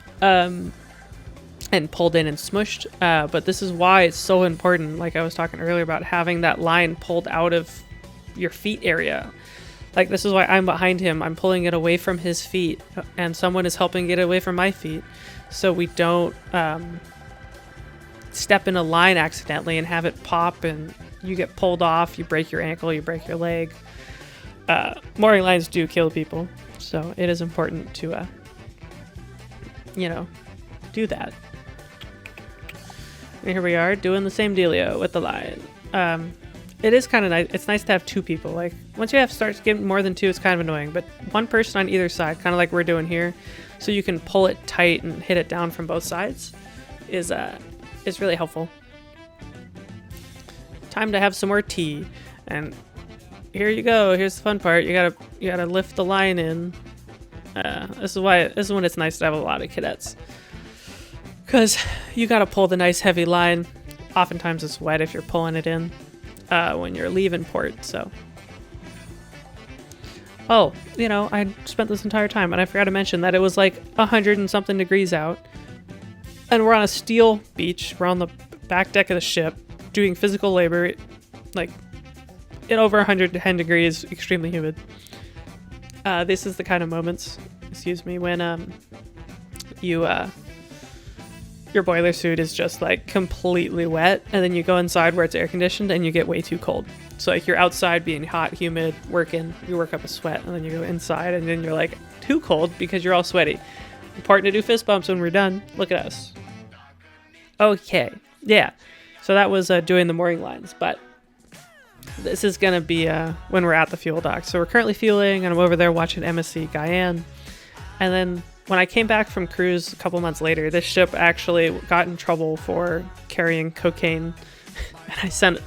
And pulled in and smushed, but this is why it's so important, like I was talking earlier about having that line pulled out of your feet area. Like, this is why I'm behind him, I'm pulling it away from his feet, and someone is helping get it away from my feet, so we don't step in a line accidentally and have it pop and you get pulled off, you break your ankle, you break your leg. Mooring lines do kill people, so it is important to do that. And here we are doing the same dealio with the line. It is kind of nice. It's nice to have two people. Like, once you start getting more than two, it's kind of annoying. But one person on either side, kind of like we're doing here, so you can pull it tight and hit it down from both sides, is really helpful. Time to have some more tea. And here you go. Here's the fun part. You gotta lift the line in. This is when it's nice to have a lot of cadets. Because you gotta pull the nice heavy line. Oftentimes it's wet if you're pulling it in when you're leaving port, so. Oh, I spent this entire time and I forgot to mention that it was like 100 and something degrees out. And we're on a steel beach. We're on the back deck of the ship doing physical labor, like in over 110 degrees, extremely humid. This is the kind of moments, when your boiler suit is just like completely wet, and then you go inside where it's air conditioned and you get way too cold. So like you're outside being hot, humid, working, you work up a sweat, and then you go inside and then you're like too cold because you're all sweaty. Important to do fist bumps when we're done. Look at us. Okay, yeah. So that was doing the mooring lines, but this is gonna be when we're at the fuel dock. So we're currently fueling, and I'm over there watching MSC Guyane, and then when I came back from cruise a couple months later, this ship actually got in trouble for carrying cocaine. And I sent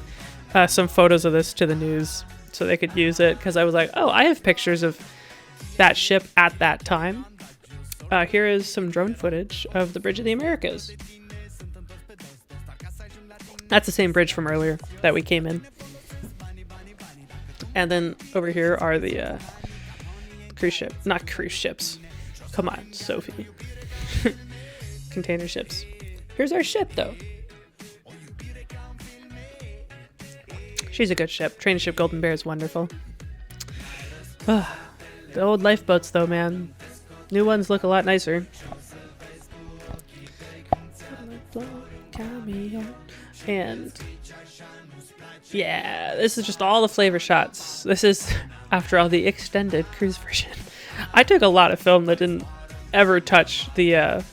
some photos of this to the news so they could use it, because I was like, oh, I have pictures of that ship at that time. Here is some drone footage of the Bridge of the Americas. That's the same bridge from earlier that we came in. And then over here are the cruise ship. Not cruise ships. Come on, Sophie. Container ships. Here's our ship, though. She's a good ship. Training ship Golden Bear is wonderful. The old lifeboats, though, man. New ones look a lot nicer. And yeah, this is just all the flavor shots. This is, after all, the extended cruise version. I took a lot of film that didn't ever touch the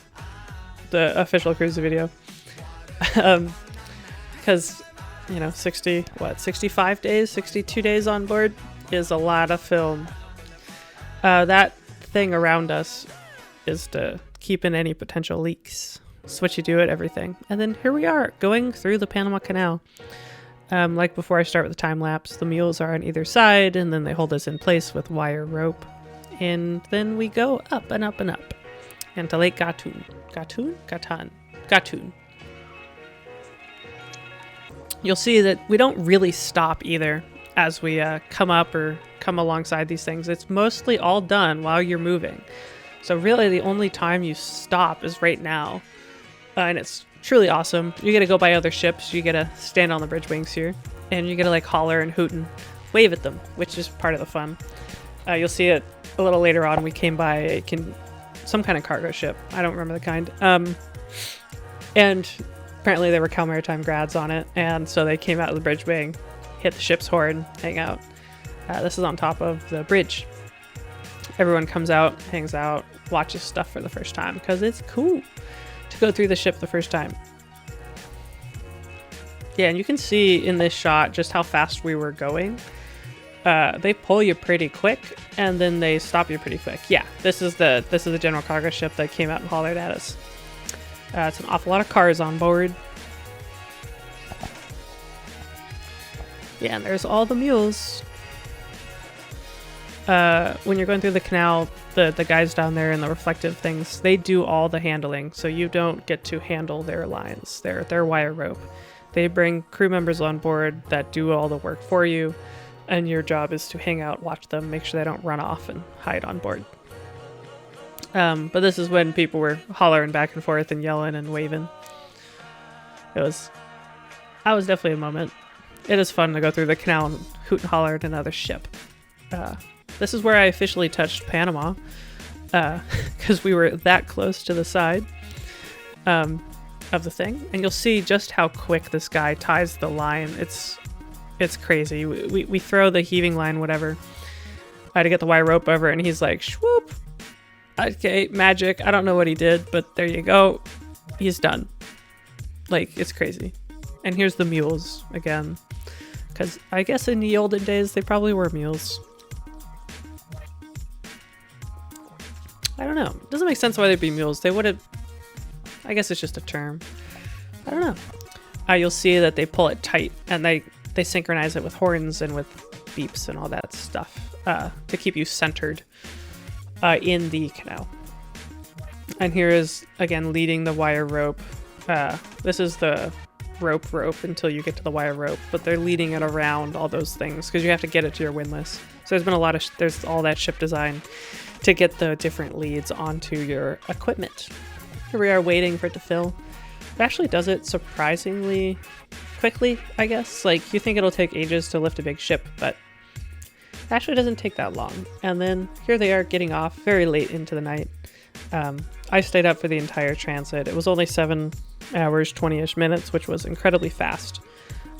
official cruise video. Because, you know, 65 days, 62 days on board is a lot of film. That thing around us is to keep in any potential leaks. It's what you do at everything. And then here we are, going through the Panama Canal. Like before I start with the time lapse, the mules are on either side, and then they hold us in place with wire rope. And then we go up and up and up into Lake Gatun. Gatun. You'll see that we don't really stop either as we come up or come alongside these things. It's mostly all done while you're moving. So really the only time you stop is right now. And it's truly awesome. You get to go by other ships. You get to stand on the bridge wings here. And you get to like holler and hoot and wave at them, which is part of the fun. You'll see it a little later on. We came by some kind of cargo ship. I don't remember the kind. And apparently there were Cal Maritime grads on it. And so they came out of the bridge wing, hit the ship's horn, hang out. This is on top of the bridge. Everyone comes out, hangs out, watches stuff for the first time because it's cool to go through the ship the first time. Yeah, and you can see in this shot just how fast we were going. They pull you pretty quick, and then they stop you pretty quick. Yeah, this is the general cargo ship that came out and hollered at us. It's an awful lot of cars on board. Yeah, and there's all the mules. When you're going through the canal, the guys down there in the reflective things, they do all the handling, so you don't get to handle their lines. They're wire rope. They bring crew members on board that do all the work for you, and your job is to hang out, watch them, make sure they don't run off and hide on board. But this is when people were hollering back and forth and yelling and waving. That was definitely a moment. It is fun to go through the canal and hoot and holler at another ship. This is where I officially touched Panama, because we were that close to the side of the thing. And you'll see just how quick this guy ties the line. It's crazy. We throw the heaving line, whatever, to get the wire rope over, and he's like, swoop. Okay, magic. I don't know what he did, but there you go. He's done. Like, it's crazy. And here's the mules again, because I guess in the olden days, they probably were mules. I don't know. It doesn't make sense why they'd be mules. They would have... I guess it's just a term. I don't know. You'll see that they pull it tight, and they synchronize it with horns and with beeps and all that stuff to keep you centered in the canal. And here is, again, leading the wire rope. This is the rope until you get to the wire rope, but they're leading it around all those things because you have to get it to your windlass. So there's been there's all that ship design to get the different leads onto your equipment. Here we are waiting for it to fill. It actually does it surprisingly quickly, I guess. Like, you think it'll take ages to lift a big ship, but it actually doesn't take that long. And then here they are getting off very late into the night. I stayed up for the entire transit. It was only 7 hours, 20-ish minutes, which was incredibly fast.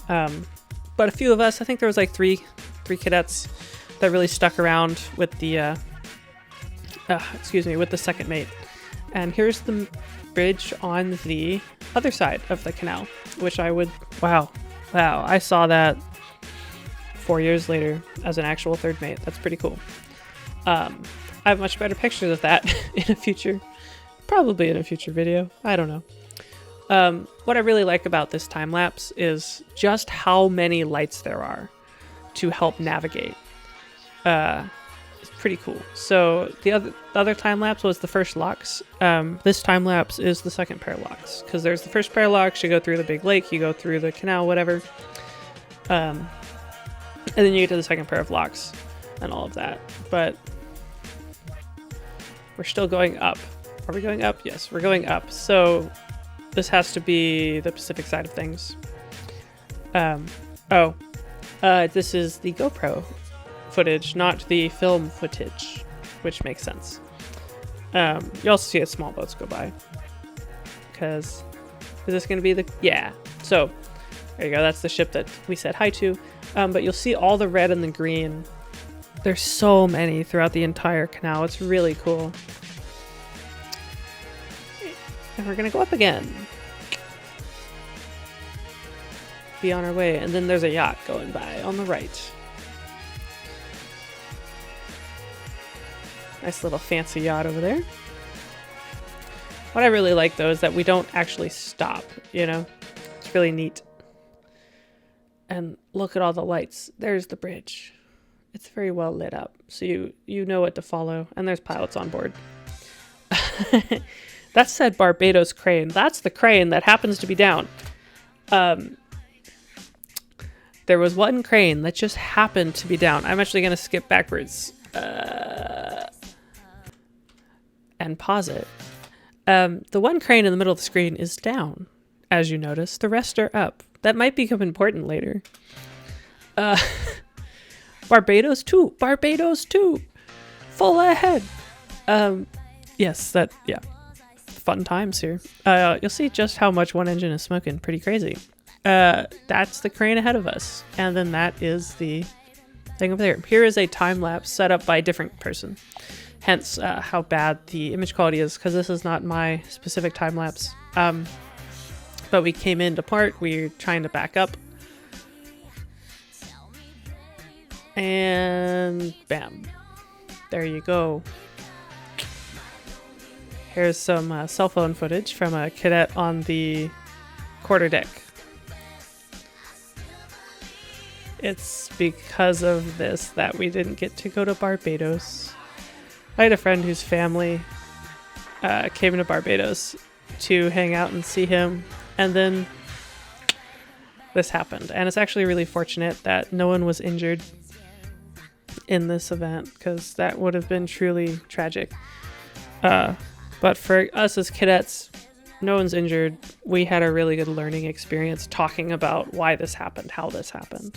But a few of us, I think there was like three cadets that really stuck around with the with the second mate. And here's the bridge on the other side of the canal, which wow, I saw that 4 years later as an actual third mate. That's pretty cool. I have much better pictures of that probably in a future video. I don't know. What I really like about this time lapse is just how many lights there are to help navigate. It's pretty cool. So the other time lapse was the first locks. This time lapse is the second pair of locks, because there's the first pair of locks. You go through the big lake, you go through the canal, whatever, and then you get to the second pair of locks and all of that. But we're still going up. Are we going up? Yes, we're going up. So this has to be the Pacific side of things. This is the GoPro footage, not the film footage, which makes sense. You also see small boats go by. Because, is this going to be the... Yeah. So, there you go. That's the ship that we said hi to. But you'll see all the red and the green. There's so many throughout the entire canal. It's really cool. And we're gonna go up again. Be on our way. And then there's a yacht going by on the right. Nice little fancy yacht over there. What I really like though is that we don't actually stop, you know? It's really neat. And look at all the lights. There's the bridge. It's very well lit up, so you know what to follow, and there's pilots on board. That said Barbados crane. That's the crane that happens to be down. There was one crane that just happened to be down. I'm actually going to skip backwards and pause it. The one crane in the middle of the screen is down, as you notice. The rest are up. That might become important later. Barbados 2. Barbados 2. Full ahead. Yes, yeah. Fun times here. You'll see just how much one engine is smoking. Pretty crazy. That's the crane ahead of us. And then that is the thing over there. Here is a time lapse set up by a different person. Hence how bad the image quality is, because this is not my specific time lapse. But we came into part. We're trying to back up. And bam. There you go. Here's some cell phone footage from a cadet on the quarterdeck. It's because of this that we didn't get to go to Barbados. I had a friend whose family came to Barbados to hang out and see him, and then this happened. And it's actually really fortunate that no one was injured in this event, because that would have been truly tragic. But for us as cadets, no one's injured. We had a really good learning experience talking about why this happened, how this happened.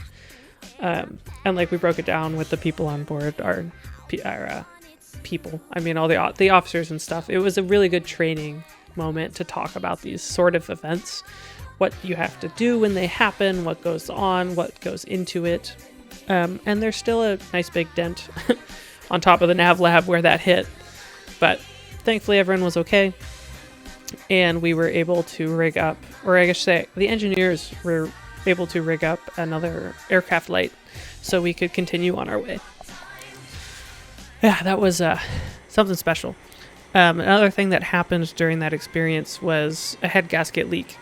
And like we broke it down with the people on board, our people. I mean, all the officers and stuff. It was a really good training moment to talk about these sort of events, what you have to do when they happen, what goes on, what goes into it. And there's still a nice big dent on top of the nav lab where that hit. But thankfully everyone was okay. And we were able to rig up, or I guess say the engineers were able to rig up another aircraft light so we could continue on our way. Yeah, that was something special. Another thing that happened during that experience was a head gasket leak.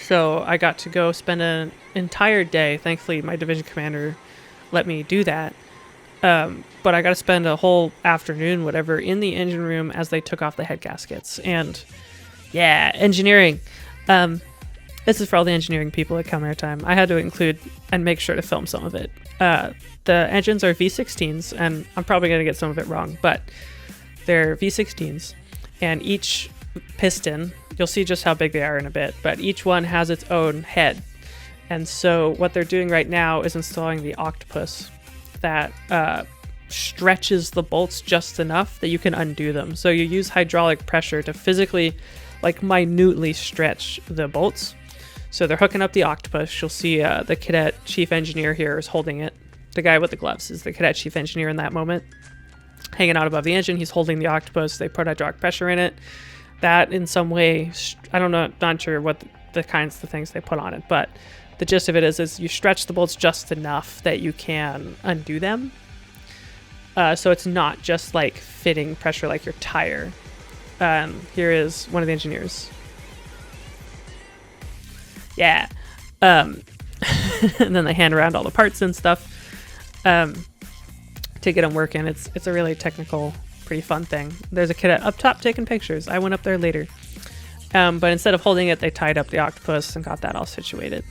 So I got to go spend an entire day. Thankfully, my division commander let me do that. But I got to spend a whole afternoon, whatever, in the engine room as they took off the head gaskets. And yeah, engineering. This is for all the engineering people at Maritime. I had to include and make sure to film some of it. The engines are V16s, and I'm probably going to get some of it wrong, but they're V16s. And each piston, you'll see just how big they are in a bit, but each one has its own head. And so what they're doing right now is installing the octopus that stretches the bolts just enough that you can undo them. So you use hydraulic pressure to physically, like, minutely stretch the bolts. So they're hooking up the octopus. You'll see the cadet chief engineer here is holding it. The guy with the gloves is the cadet chief engineer in that moment. Hanging out above the engine, he's holding the octopus. They put hydraulic pressure in it. That in some way, I don't know, not sure what the kinds of things they put on it, but the gist of it is you stretch the bolts just enough that you can undo them. So it's not just like fitting pressure like your tire. Here is one of the engineers. Yeah. And then they hand around all the parts and stuff to get them working. It's a really technical, pretty fun thing. There's a cadet up top taking pictures. I went up there later. But instead of holding it, they tied up the octopus and got that all situated.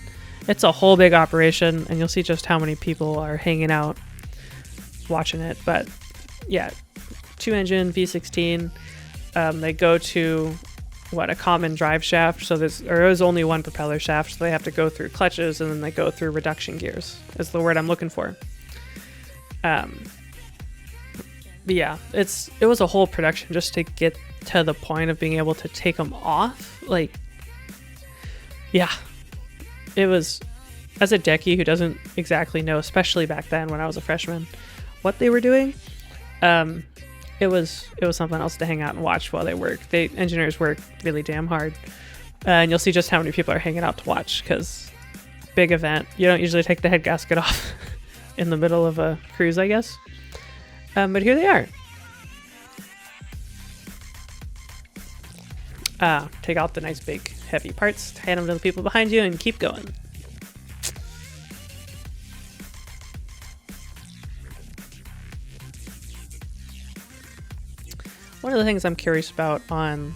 It's a whole big operation, and you'll see just how many people are hanging out watching it. But yeah, 2-engine V16. They go to a common drive shaft. So there is only one propeller shaft, so they have to go through clutches, and then they go through reduction gears is the word I'm looking for. But yeah, it was a whole production just to get to the point of being able to take them off. Like, yeah, it was, as a decky who doesn't exactly know, especially back then when I was a freshman, what they were doing. it was something else to hang out and watch while they work. Engineers work really damn hard, and you'll see just how many people are hanging out to watch, because big event. You don't usually take the head gasket off in the middle of a cruise, I guess. But here they are. Take out the nice big heavy parts, hand them to the people behind you, and keep going. One of the things I'm curious about on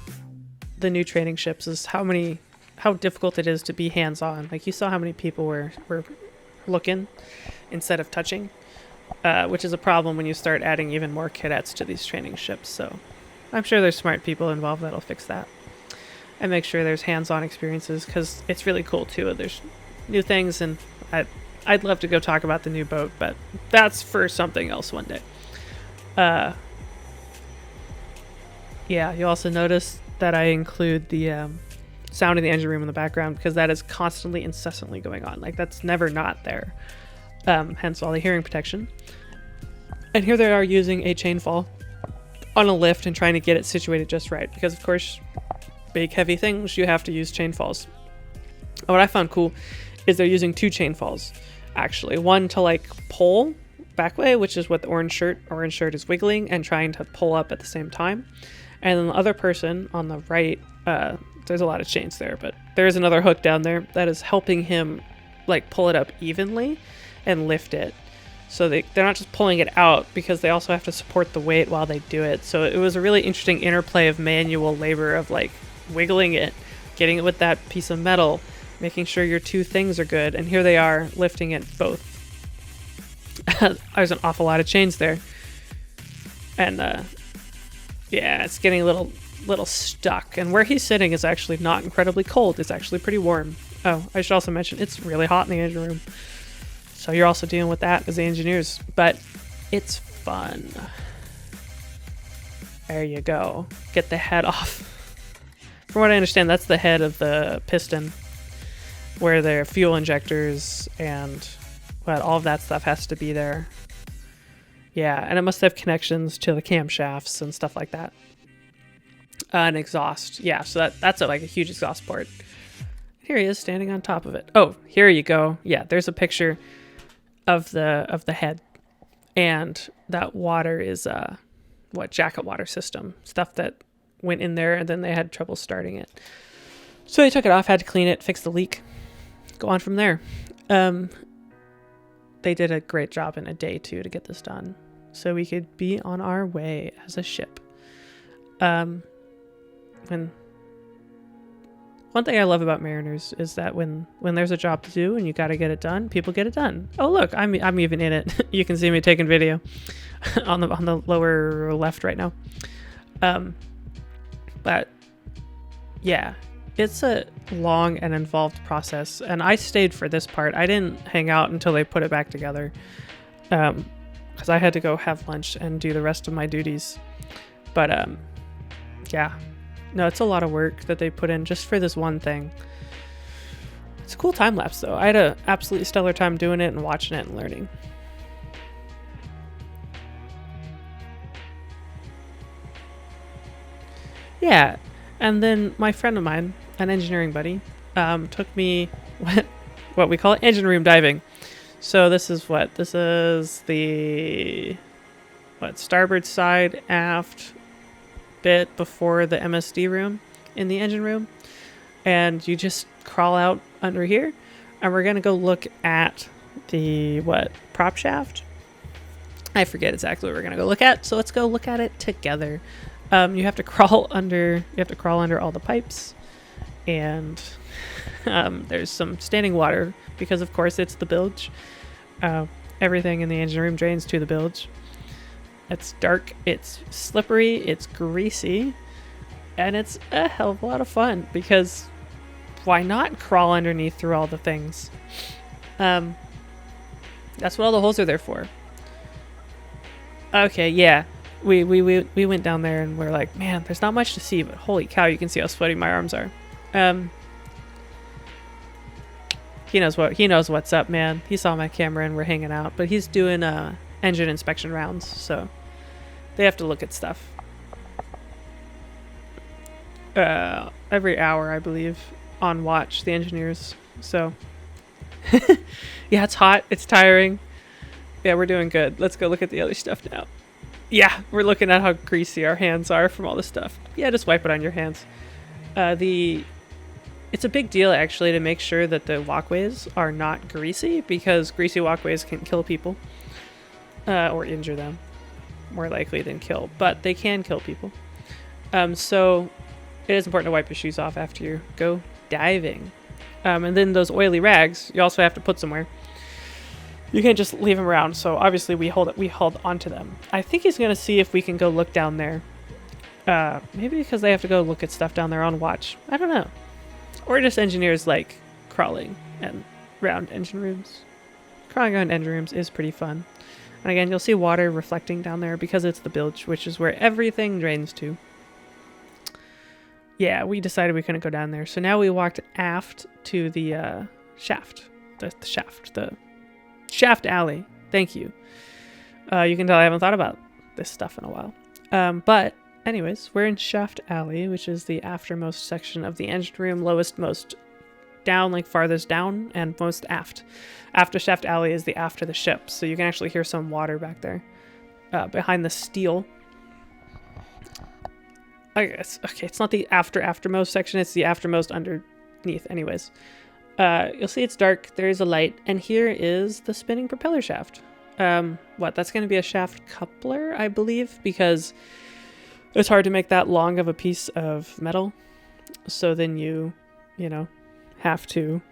the new training ships is how difficult it is to be hands-on. Like, you saw how many people were looking instead of touching, which is a problem when you start adding even more cadets to these training ships. So I'm sure there's smart people involved that'll fix that and make sure there's hands-on experiences, because it's really cool too. There's new things, and I'd love to go talk about the new boat, but that's for something else one day. Yeah, you also notice that I include the sound in the engine room in the background, because that is constantly, incessantly going on. Like, that's never not there. Hence all the hearing protection. And here they are using a chain fall on a lift and trying to get it situated just right, because of course, big heavy things, you have to use chain falls. And what I found cool is they're using 2 chain falls, actually. One to like pull back way, which is what the orange shirt is wiggling and trying to pull up at the same time. And then the other person on the right, there's a lot of chains there, but there's another hook down there that is helping him like pull it up evenly and lift it. So they're not just pulling it out, because they also have to support the weight while they do it. So it was a really interesting interplay of manual labor of like wiggling it, getting it with that piece of metal, making sure your 2 things are good. And here they are lifting it both. There's an awful lot of chains there. And yeah, it's getting a little stuck. And where he's sitting is actually not incredibly cold. It's actually pretty warm. Oh, I should also mention it's really hot in the engine room. So you're also dealing with that as the engineers. But it's fun. There you go. Get the head off. From what I understand, that's the head of the piston, where their fuel injectors and all of that stuff has to be there. Yeah, and it must have connections to the camshafts and stuff like that. An exhaust. Yeah, so that's like a huge exhaust port. Here he is standing on top of it. Oh, here you go. Yeah, there's a picture of the head. And that water is jacket water system. Stuff that went in there and then they had trouble starting it. So they took it off, had to clean it, fix the leak, go on from there. They did a great job in a day too to get this done, so we could be on our way as a ship. And one thing I love about mariners is that when there's a job to do and you got to get it done, people get it done. Oh look, I'm even in it. You can see me taking video on the lower left right now. But yeah, it's a long and involved process, and I stayed for this part. I didn't hang out until they put it back together, because I had to go have lunch and do the rest of my duties. But yeah, no, it's a lot of work that they put in just for this one thing. It's a cool time lapse though. I had an absolutely stellar time doing it and watching it and learning. Yeah, and then my friend of mine, an engineering buddy, took me what we call engine room diving. So this is the starboard side aft bit before the MSD room in the engine room, and you just crawl out under here, and we're gonna go look at the prop shaft. I forget exactly what we're gonna go look at, so let's go look at it together. You have to crawl under all the pipes, and there's some standing water because of course it's the bilge. Everything in the engine room drains to the bilge. It's dark, it's slippery, it's greasy, and it's a hell of a lot of fun, because why not crawl underneath through all the things? That's what all the holes are there for. Okay, yeah. We went down there and we're like, man, there's not much to see, but holy cow, you can see how sweaty my arms are. He knows what's up, man. He saw my camera and we're hanging out, but he's doing engine inspection rounds, so They have to look at stuff. Every hour, I believe, on watch, the engineers. So, yeah, it's hot. It's tiring. Yeah, we're doing good. Let's go look at the other stuff now. Yeah, we're looking at how greasy our hands are from all this stuff. Yeah, just wipe it on your hands. It's a big deal, actually, to make sure that the walkways are not greasy, because greasy walkways can kill people or injure them, more likely than kill, but they can kill people. So it is important to wipe your shoes off after you go diving. And then those oily rags, you also have to put somewhere. You can't just leave them around, so obviously we hold onto them. I think he's going to see if we can go look down there. Maybe because they have to go look at stuff down there on watch. I don't know. Or just engineers like crawling and around engine rooms. Crawling around engine rooms is pretty fun. And again, you'll see water reflecting down there because it's the bilge, which is where everything drains to. Yeah, we decided we couldn't go down there. So now we walked aft to the shaft. The shaft alley. Thank you. You can tell I haven't thought about this stuff in a while. But anyways, we're in shaft alley, which is the aftermost section of the engine room, lowest most down, like farthest down, and most aft. After shaft alley is the aft of the ship, so you can actually hear some water back there behind the steel. I guess, okay, it's not the aftermost section, it's the aftermost underneath. Anyways, you'll see it's dark, there is a light, and here is the spinning propeller shaft. That's going to be a shaft coupler, I believe, because it's hard to make that long of a piece of metal. So then you have to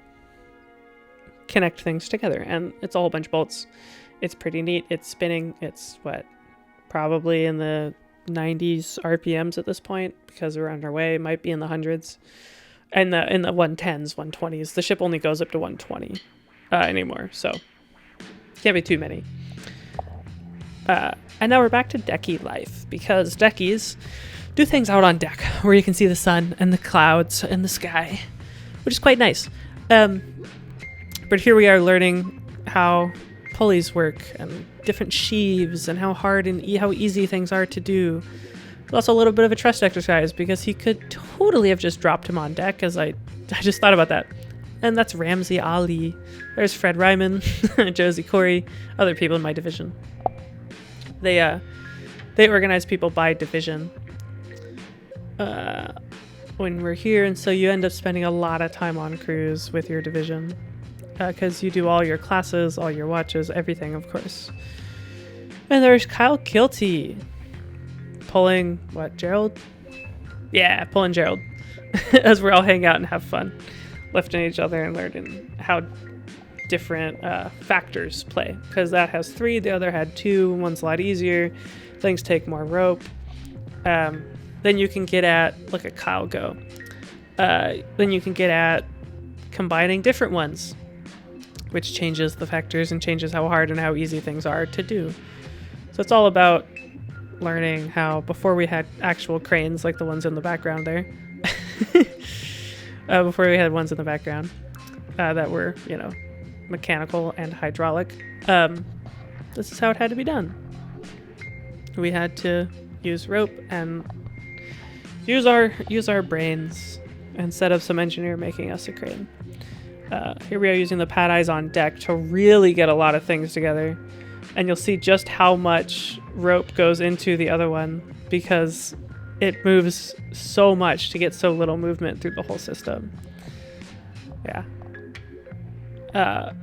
connect things together, and it's a whole bunch of bolts. It's pretty neat. It's spinning. It's probably in the 90s RPMs at this point, because we're on our way. It might be in the hundreds, and in the 110s, 120s. The ship only goes up to 120 anymore, so can't be too many. And now we're back to decky life, because deckies do things out on deck where you can see the sun and the clouds and the sky, which is quite nice. But here we are learning how pulleys work and different sheaves and how hard and how easy things are to do. It's also a little bit of a trust exercise, because he could totally have just dropped him on deck, as I just thought about that. And that's Ramsey Ali. There's Fred Ryman, Josie Corey, other people in my division. They organize people by division when we're here, and so you end up spending a lot of time on cruise with your division, because you do all your classes, all your watches, everything, of course. And there's Kyle Kielty pulling Jerrold? Yeah, pulling Jerrold as we're all hang out and have fun, lifting each other and learning how different factors play, because that has 3, the other had 2. One's a lot easier, things take more rope. Then you can get at, look at Kyle go, then you can get at combining different ones, which changes the factors and changes how hard and how easy things are to do. So it's all about learning how, before we had actual cranes like the ones in the background there, before we had ones in the background that were, mechanical and hydraulic, this is how it had to be done. We had to use rope and use our brains instead of some engineer making us a crane. Here we are using the pad eyes on deck to really get a lot of things together, and you'll see just how much rope goes into the other one, because it moves so much to get so little movement through the whole system. Yeah.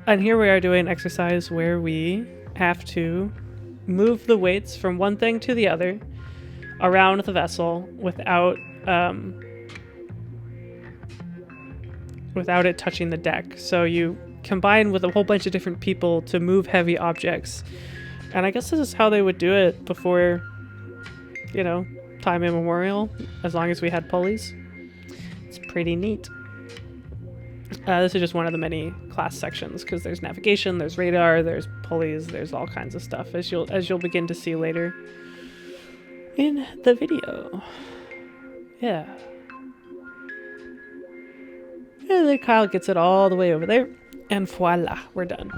And here we are doing an exercise where we have to move the weights from one thing to the other around the vessel without it touching the deck. So you combine with a whole bunch of different people to move heavy objects. And I guess this is how they would do it before, time immemorial, as long as we had pulleys. It's pretty neat. This is just one of the many class sections, because there's navigation, there's radar, there's pulleys, there's all kinds of stuff, as you'll begin to see later in the video. Yeah. And then Kyle gets it all the way over there, and voila, we're done.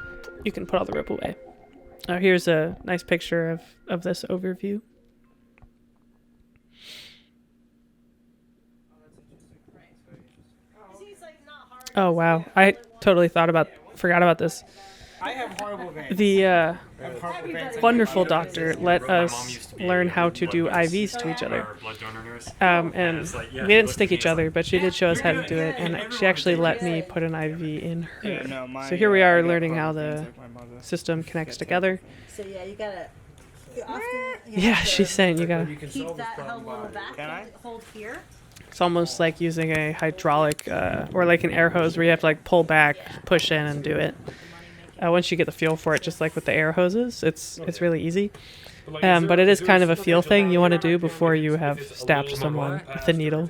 You can put all the rope away. Here's a nice picture of this overview. Oh, wow. I totally forgot about this. I have horrible veins. The Horrible veins. wonderful doctor let us learn how to do IVs to each other. And we didn't stick each other, but she did show us how to do it, and she actually let me put an IV in her. So here we are learning how the system connects together. So yeah, you gotta. Yeah, she's saying you gotta. Keep that held a little back. Hold here. It's almost like using a hydraulic or like an air hose where you have to like pull back, push in, and do it. Once you get the feel for it, just like with the air hoses, it's really easy. But it is kind of a feel thing you want to do before you have stabbed someone with a needle.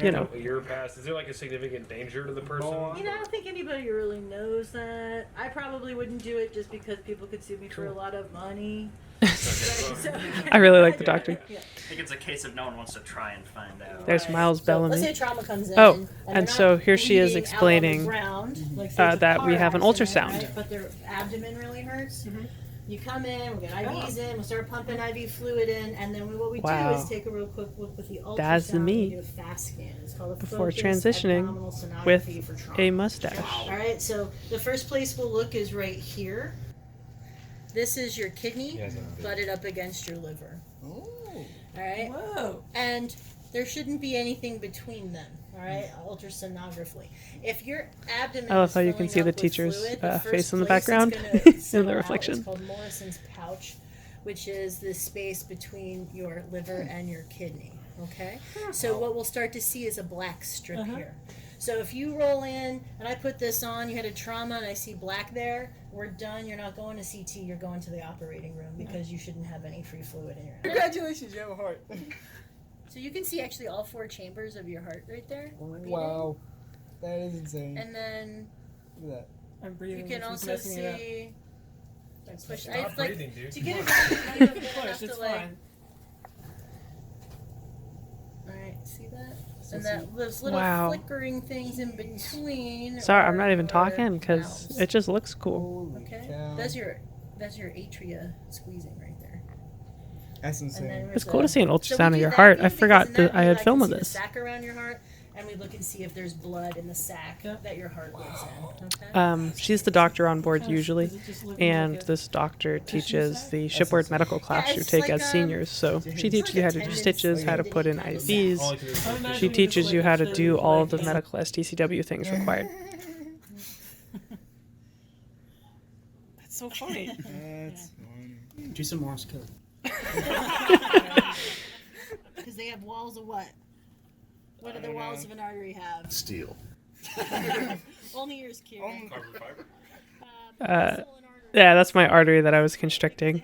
You know. A year passed. Is there like a significant danger to the person? You know, I don't think anybody really knows that. I probably wouldn't do it just because people could sue me for a lot of money. I really like the doctor. Yeah. I think it's a case of no one wants to try and find out. There's Miles Bellamy. Let's say trauma comes in. Oh, and so here she is explaining that we have an ultrasound. Right? But their abdomen really hurts. Mm-hmm. You come in, we get IVs in, we'll start pumping IV fluid in, and then what we do is take a real quick look with the ultrasound. That's me. And do a fast scan. It's called a before focused transitioning abdominal sonography with for trauma. a mustache. All right, so the first place we'll look is right here. This is your kidney butted up against your liver. Ooh. All right. Whoa. And there shouldn't be anything between them. All right, ultrasonographically. If your abdomen I love is how you can filling see up the with teacher's fluid, face in the first place background it's gonna in settle the out reflection. is called Morrison's pouch, which is the space between your liver and your kidney. Okay, so what we'll start to see is a black strip here. So if you roll in and I put this on, you had a trauma and I see black there, we're done. You're not going to CT, you're going to the operating room because you shouldn't have any free fluid in your head. Congratulations, you have a heart. So you can see actually all 4 chambers of your heart right there. Wow. That is insane. And then Look at that. I'm breathing. you can also see. Push. I Stop like breathing, dude. to get it right. You have to Push, it's fine. All right, see that? And that those little flickering things in between. Sorry, I'm not even talking because valves. it just looks cool. Holy Okay, cow. that's your atria squeezing right there. That's And then insane. there's It's cool to see an so we ultrasound do of your that heart. thing I because forgot in that that I view, had can film of see the this. sac around your heart, and we look and see if there's blood in the sac that your heart lives in. Okay. She's the doctor on board usually, and this doctor teaches the shipboard medical class you it's take like, as seniors. So she teaches you how to do stitches, how to put in IVs. She She teaches you how to do all of the medical STCW things required. That's so funny. That's funny. Do some Morse code. Because they have walls of what? What do the walls of an artery have? Steel. Only yours, Kieran. Carbon fiber. Yeah, that's my artery that I was constricting.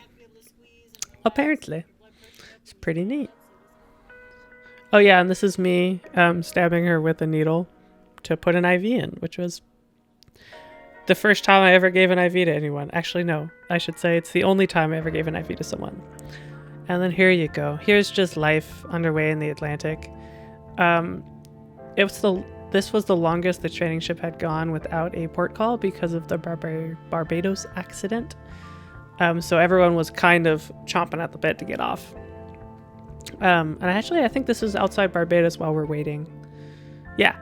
Apparently. It's pretty neat. Oh yeah, and this is me stabbing her with a needle to put an IV in, which was the first time I ever gave an IV to anyone. Actually, no. I should say it's the only time I ever gave an IV to someone. And then here you go. Here's just life underway in the Atlantic. This was the longest the training ship had gone without a port call because of the Barbados accident. So everyone was kind of chomping at the bit to get off. And actually, I think this is outside Barbados while we're waiting. Yeah.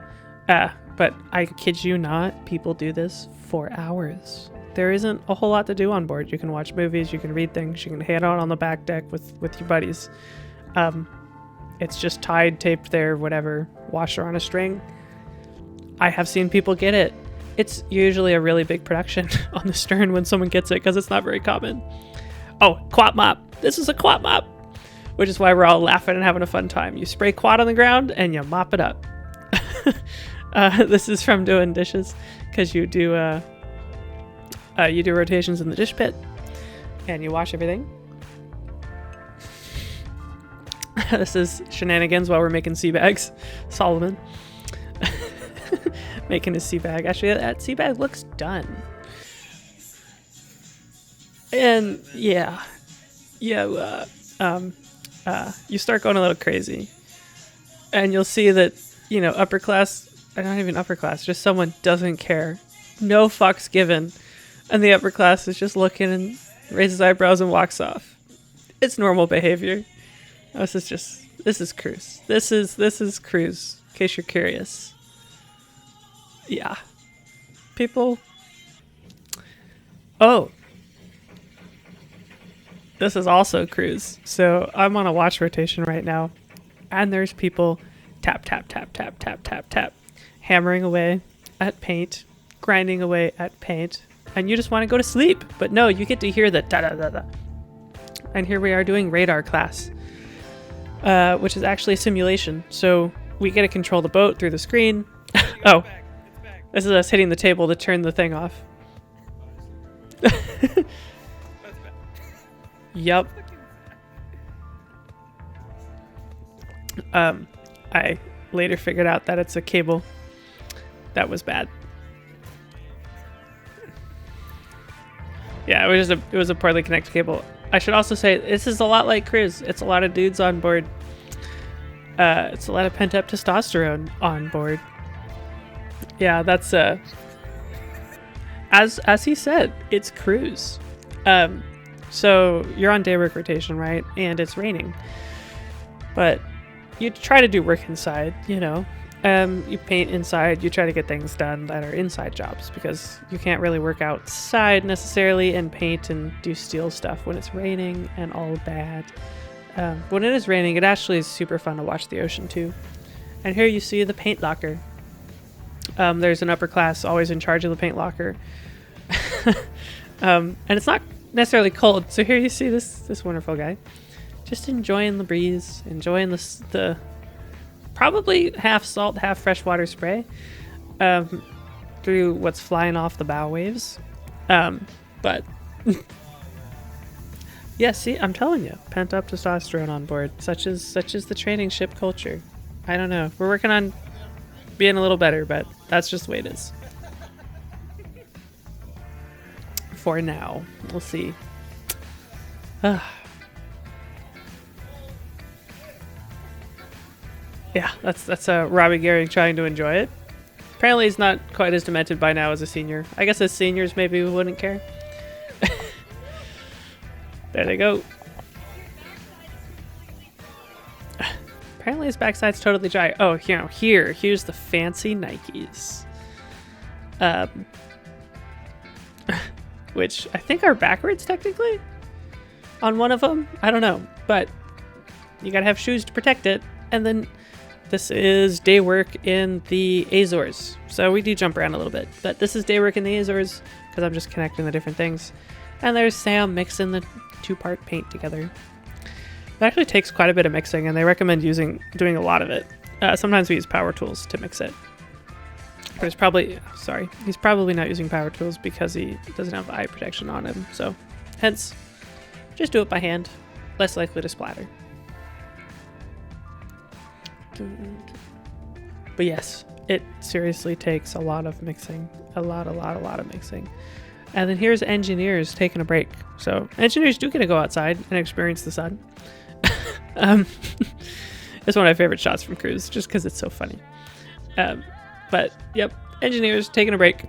But I kid you not, people do this for hours. There isn't a whole lot to do on board. You can watch movies, you can read things, you can hang out on the back deck with your buddies. It's just tied, taped there, whatever, washer on a string. I have seen people get it. It's usually a really big production on the stern when someone gets it because it's not very common. Oh, quat mop. This is a quat mop, which is why we're all laughing and having a fun time. You spray quat on the ground and you mop it up. This is from doing dishes because you do rotations in the dish pit and you wash everything. This is shenanigans while we're making sea bags. Solomon making his sea bag. Actually, that sea bag looks done. And yeah, you start going a little crazy, and you'll see that upper class, or not even upper class, just someone doesn't care, no fucks given, and the upper class is just looking and raises eyebrows and walks off. It's normal behavior. This is cruise. This is cruise, in case you're curious. Yeah. people. Oh, this is also cruise. So I'm on a watch rotation right now, and there's people tap, tap, tap, tap, tap, tap, tap, hammering away at paint, grinding away at paint, and you just want to go to sleep. But no, you get to hear the da da da da. And here we are doing radar class, which is actually a simulation. So we get to control the boat through the screen. Oh, this is us hitting the table to turn the thing off. Yup. I later figured out that it's a cable. That was bad. Yeah, it was a poorly connected cable. I should also say this is a lot like cruise. It's a lot of dudes on board. It's a lot of pent up testosterone on board. Yeah, that's as he said, it's cruise. So you're on day work rotation, right? And it's raining. But you try to do work inside, you know. You paint inside, you try to get things done that are inside jobs because you can't really work outside necessarily and paint and do steel stuff when it's raining and all bad. When it is raining, it actually is super fun to watch the ocean too. And here you see the paint locker. There's an upper class always in charge of the paint locker. And it's not necessarily cold. So here you see this wonderful guy just enjoying the breeze, enjoying the probably half salt, half freshwater spray through what's flying off the bow waves. But yeah, see, I'm telling you, pent up testosterone on board. Such is the training ship culture. I don't know. We're working on being a little better, but that's just the way it is. For now, we'll see. Yeah, that's Robbie Gehring trying to enjoy it. Apparently he's not quite as demented by now as a senior. I guess as seniors maybe we wouldn't care. There they go. Apparently his backside's totally dry. Oh, here's the fancy Nikes. Which I think are backwards technically on one of them. I don't know, but you gotta have shoes to protect it. And then this is day work in the Azores. So we do jump around a little bit, but this is day work in the Azores because I'm just connecting the different things. And there's Sam mixing the two-part paint together. It actually takes quite a bit of mixing, and they recommend doing a lot of it. Sometimes we use power tools to mix it. But he's probably not using power tools because he doesn't have eye protection on him. So hence, just do it by hand. Less likely to splatter. But yes, it seriously takes a lot of mixing. A lot of mixing. And then here's engineers taking a break. So engineers do get to go outside and experience the sun. It's one of my favorite shots from cruise just because it's so funny. But yep, engineers taking a break.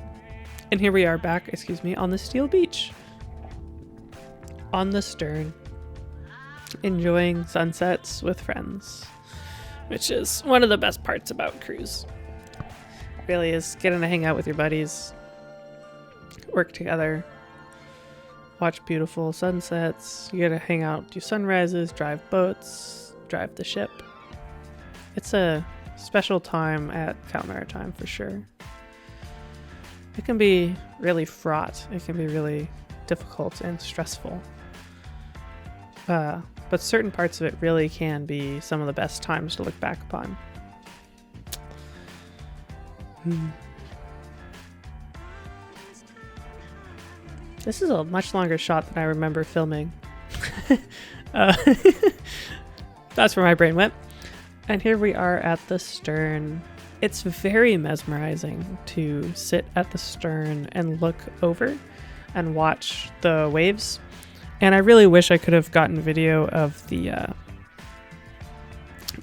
And here we are back, on the steel beach. On the stern. Enjoying sunsets with friends. Which is one of the best parts about cruise. Really is getting to hang out with your buddies. Work together. Watch beautiful sunsets. You get to hang out, do sunrises, drive boats, drive the ship. It's a special time at Cal Maritime for sure. It can be really fraught. It can be really difficult and stressful. But certain parts of it really can be some of the best times to look back upon. This is a much longer shot than I remember filming. That's where my brain went. And here we are at the stern. It's very mesmerizing to sit at the stern and look over and watch the waves. And I really wish I could have gotten video of the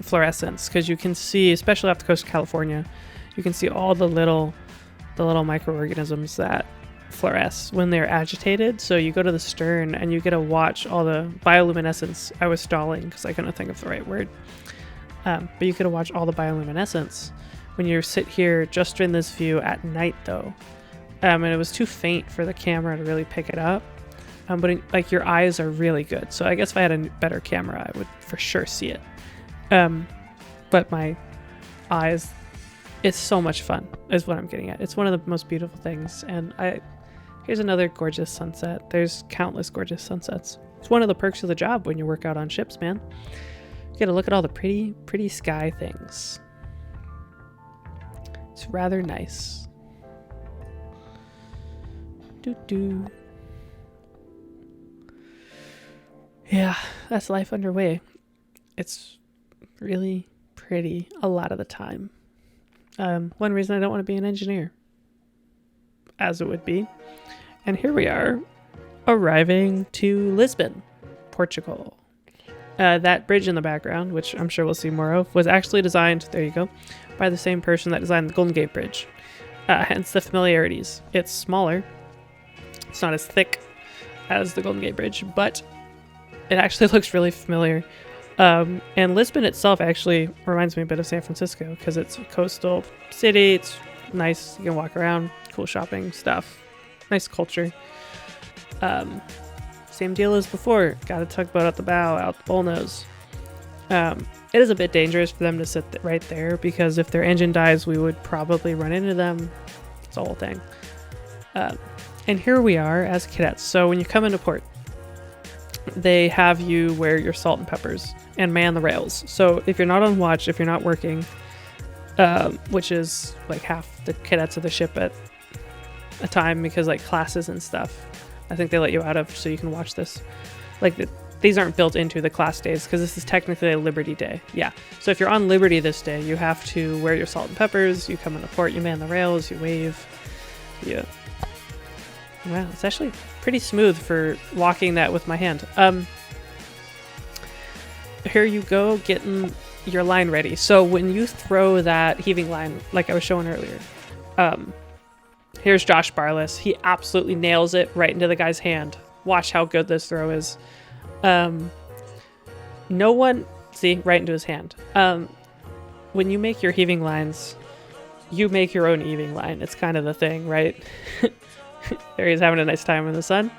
fluorescence, because you can see, especially off the coast of California, you can see all the little microorganisms that fluoresce when they're agitated. So you go to the stern and you get to watch all the bioluminescence. I was stalling because I couldn't think of the right word. But you get to watch all the bioluminescence when you sit here just in this view at night, though. and it was too faint for the camera to really pick it up. But like your eyes are really good, so I guess if I had a better camera, I would for sure see it. But my eyes, it's so much fun, is what I'm getting at. It's one of the most beautiful things, and here's another gorgeous sunset. There's countless gorgeous sunsets. It's one of the perks of the job when you work out on ships, man. You get to look at all the pretty sky things. It's rather nice. Doo-doo. Yeah, that's life underway. It's really pretty a lot of the time. One reason I don't want to be an engineer, as it would be. And here we are, arriving to Lisbon, Portugal. That bridge in the background, which I'm sure we'll see more of, was actually designed, there you go, by the same person that designed the Golden Gate Bridge. Hence the familiarities. It's smaller. It's not as thick as the Golden Gate Bridge, but it actually looks really familiar. And Lisbon itself actually reminds me a bit of San Francisco because it's a coastal city. It's nice. You can walk around, cool shopping stuff, nice culture. Same deal as before. Got a tugboat out the bow, out the bullnose. It is a bit dangerous for them to sit right there because if their engine dies, we would probably run into them. It's a whole thing. And here we are as cadets. So when you come into port, they have you wear your salt and peppers and man the rails. So if you're not on watch, if you're not working, which is like half the cadets of the ship at a time because like classes and stuff, I think they let you out of so you can watch this. Like these aren't built into the class days because this is technically a Liberty Day. Yeah. So if you're on Liberty this day, you have to wear your salt and peppers. You come into port, you man the rails, you wave. Yeah. Wow, it's actually pretty smooth for walking that with my hand. Here you go, getting your line ready. So when you throw that heaving line, like I was showing earlier, here's Josh Barless. He absolutely nails it right into the guy's hand. Watch how good this throw is. No one, see, right into his hand. When you make your heaving lines, you make your own heaving line. It's kind of the thing, right? There he's having a nice time in the sun.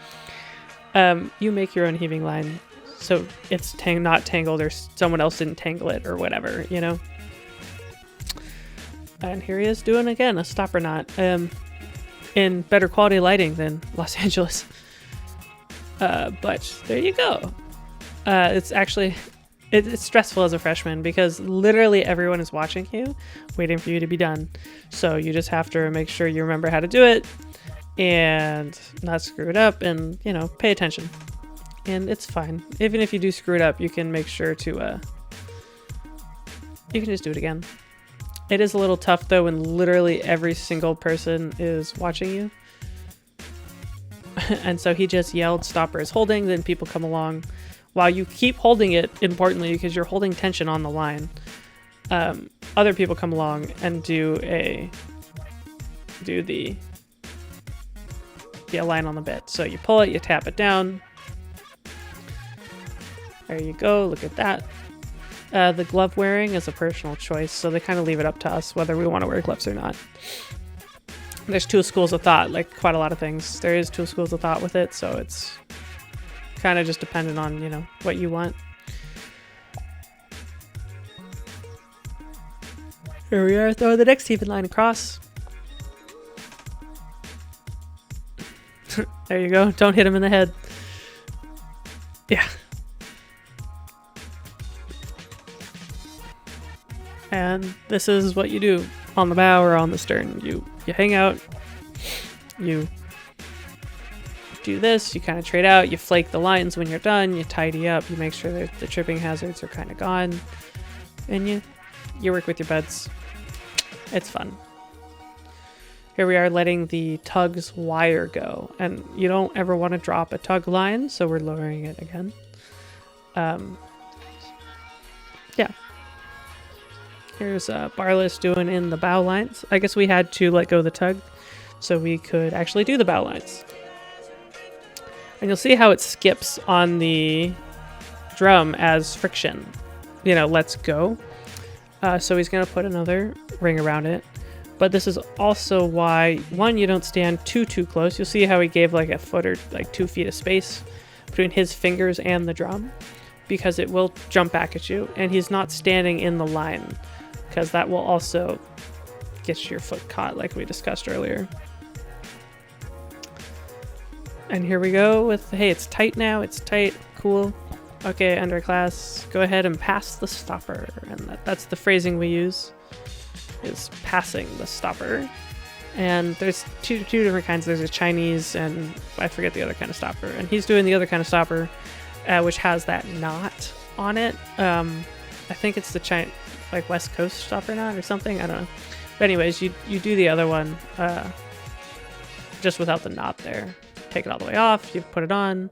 You make your own heaving line so it's not tangled or someone else didn't tangle it or whatever, you know? And here he is doing, again, a stopper knot in better quality lighting than Los Angeles. But there you go. It's actually... It's stressful as a freshman because literally everyone is watching you, waiting for you to be done. So you just have to make sure you remember how to do it and not screw it up and, you know, pay attention. And it's fine. Even if you do screw it up, you can make sure to, you can just do it again. It is a little tough though when literally every single person is watching you. And so he just yelled, "Stopper is holding," then people come along. While you keep holding it, importantly, because you're holding tension on the line, other people come along and do the line on the bit. So you pull it, you tap it down. There you go. Look at that. The glove wearing is a personal choice, so they kind of leave it up to us whether we want to wear gloves or not. There's two schools of thought, like quite a lot of things. There is two schools of thought with it, so it's kind of just dependent on, you know, what you want. Here we are, throw the next heaving line across. There you go. Don't hit him in the head. Yeah. And this is what you do on the bow or on the stern. You hang out, you do this, you kind of trade out, you flake the lines when you're done, you tidy up, you make sure that the tripping hazards are kind of gone, and you work with your beds. It's fun. Here we are letting the tug's wire go, and you don't ever want to drop a tug line, so we're lowering it again. Yeah. Here's Barless doing in the bow lines. I guess we had to let go of the tug so we could actually do the bow lines. And you'll see how it skips on the drum as friction, you know, lets go. So he's going to put another ring around it. But this is also why, one, you don't stand too close. You'll see how he gave like a foot or like 2 feet of space between his fingers and the drum, because it will jump back at you. And he's not standing in the line, because that will also get your foot caught like we discussed earlier. And here we go with, hey, it's tight now. It's tight. Cool. Okay, underclass. Go ahead and pass the stopper. And that's the phrasing we use, is passing the stopper. And there's two different kinds. There's a Chinese and I forget the other kind of stopper. And he's doing the other kind of stopper, which has that knot on it. I think it's the like West Coast stopper knot or something. I don't know. But anyways, you do the other one just without the knot there. Take it all the way off. You put it on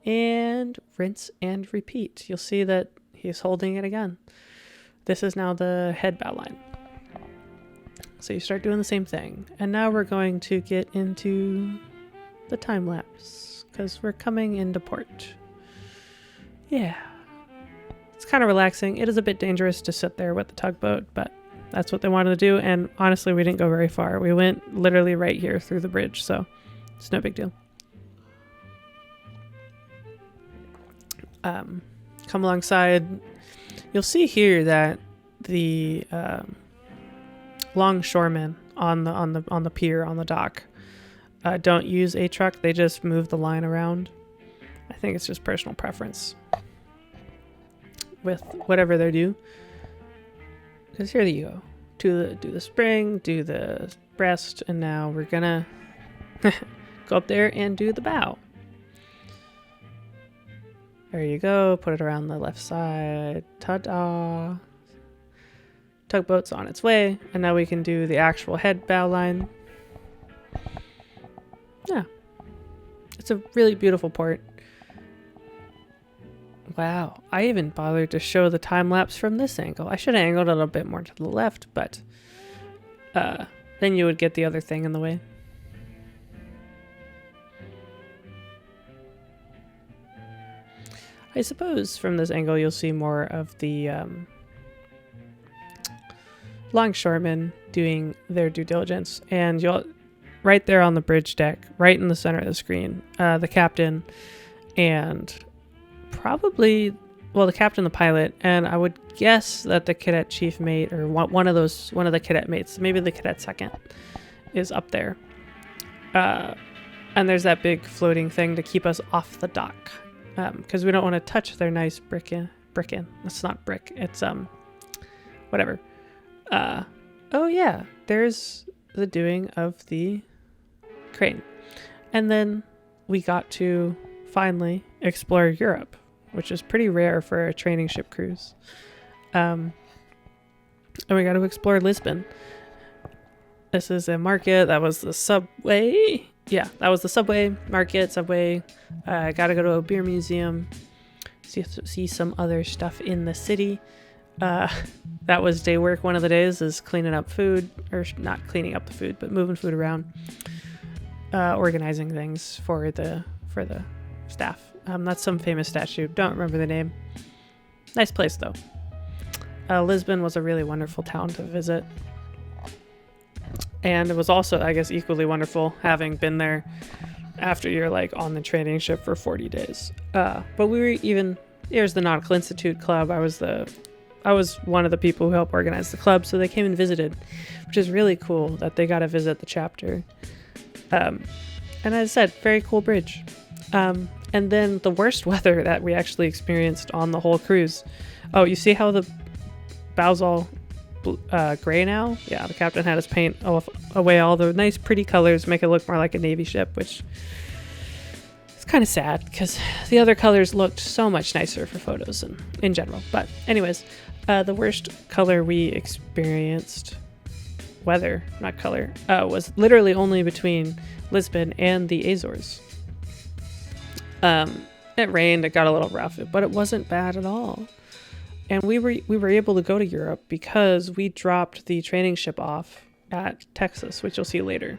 and rinse and repeat. You'll see that he's holding it again. This is now the head bow line. So you start doing the same thing. And now we're going to get into the time lapse because we're coming into port. Yeah. It's kind of relaxing. It is a bit dangerous to sit there with the tugboat, but that's what they wanted to do. And honestly, we didn't go very far. We went literally right here through the bridge, so it's no big deal. Come alongside. You'll see here that the longshoremen on the pier, on the dock, don't use a truck. They just move the line around. I think it's just personal preference with whatever they do. Because here you go. Do the spring, do the breast, and now we're gonna go up there and do the bow. There you go. Put it around the left side. Ta-da! Tugboat's on its way, and now we can do the actual head bow line. Yeah. It's a really beautiful port. Wow. I even bothered to show the time lapse from this angle. I should have angled it a bit more to the left, but then you would get the other thing in the way. I suppose from this angle you'll see more of the longshoremen doing their due diligence, and you'll right there on the bridge deck, right in the center of the screen, the captain and probably, well, the captain, the pilot, and I would guess that the cadet chief mate or one of the cadet mates, maybe the cadet second, is up there. And there's that big floating thing to keep us off the dock, because we don't want to touch their nice brick in. It's not brick. It's whatever. Oh yeah, there's the doing of the crane, and then we got to finally explore Europe, which is pretty rare for a training ship cruise. And we got to explore Lisbon. This is a market. That was the subway. Yeah, that was the subway market. Subway. Got to go to a beer museum. See some other stuff in the city. That was day work. One of the days is cleaning up food, or not cleaning up the food, but moving food around, organizing things for the staff. That's some famous statue. Don't remember the name. Nice place though. Lisbon was a really wonderful town to visit. And it was also, I guess, equally wonderful having been there after you're like on the training ship for 40 days. But we were even, here's the Nautical Institute Club. I was one of the people who helped organize the club, so they came and visited, which is really cool that they got to visit the chapter. And as I said, very cool bridge. And then the worst weather that we actually experienced on the whole cruise. Oh, you see how the bow's all gray now? Yeah, the captain had us paint away all the nice pretty colors, make it look more like a Navy ship, which is kind of sad because the other colors looked so much nicer for photos and in general. But anyways, the worst color we experienced, weather, not color, was literally only between Lisbon and the Azores. It rained, it got a little rough, but it wasn't bad at all. And we were able to go to Europe because we dropped the training ship off at Texas, which you'll see later.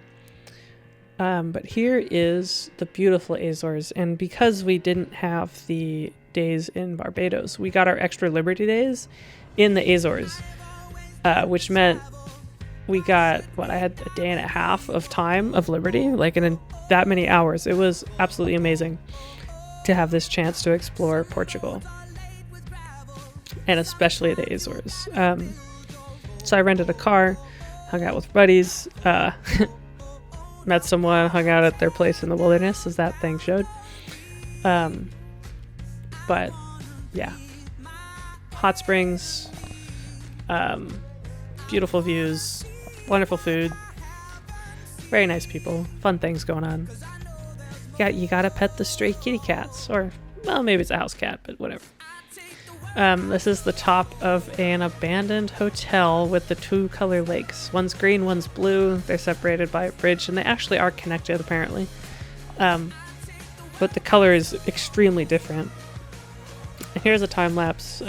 But here is the beautiful Azores, and because we didn't have the days in Barbados, we got our extra Liberty days in the Azores, which meant we got, I had a day and a half of time of liberty, like in that many hours. It was absolutely amazing to have this chance to explore Portugal, and especially the Azores. So I rented a car, hung out with buddies, met someone, hung out at their place in the wilderness, as that thing showed. But yeah, hot springs, beautiful views, wonderful food, very nice people, fun things going on. You gotta pet the stray kitty cats, or, well, maybe it's a house cat, but whatever. This is the top of an abandoned hotel with the two color lakes. One's green, one's blue. They're separated by a bridge, and they actually are connected, apparently. But the color is extremely different. And here's a time lapse.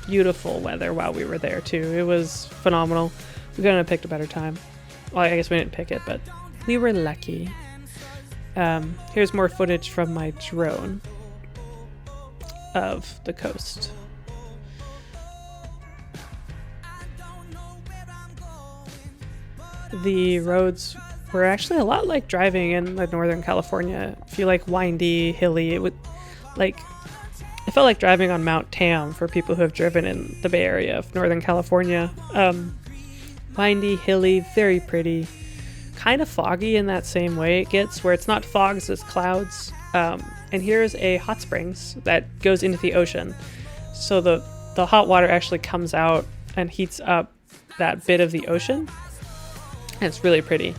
Beautiful weather while we were there, too. It was phenomenal. We couldn't have picked a better time. Well, I guess we didn't pick it, but we were lucky. Here's more footage from my drone of the coast. The roads were actually a lot like driving in Northern California. If you like windy, hilly, it felt like driving on Mount Tam for people who have driven in the Bay Area of Northern California. Windy, hilly, very pretty. Kind of foggy in that same way it gets, where it's not fogs, it's clouds. And here's a hot springs that goes into the ocean. So the hot water actually comes out and heats up that bit of the ocean. And it's really pretty.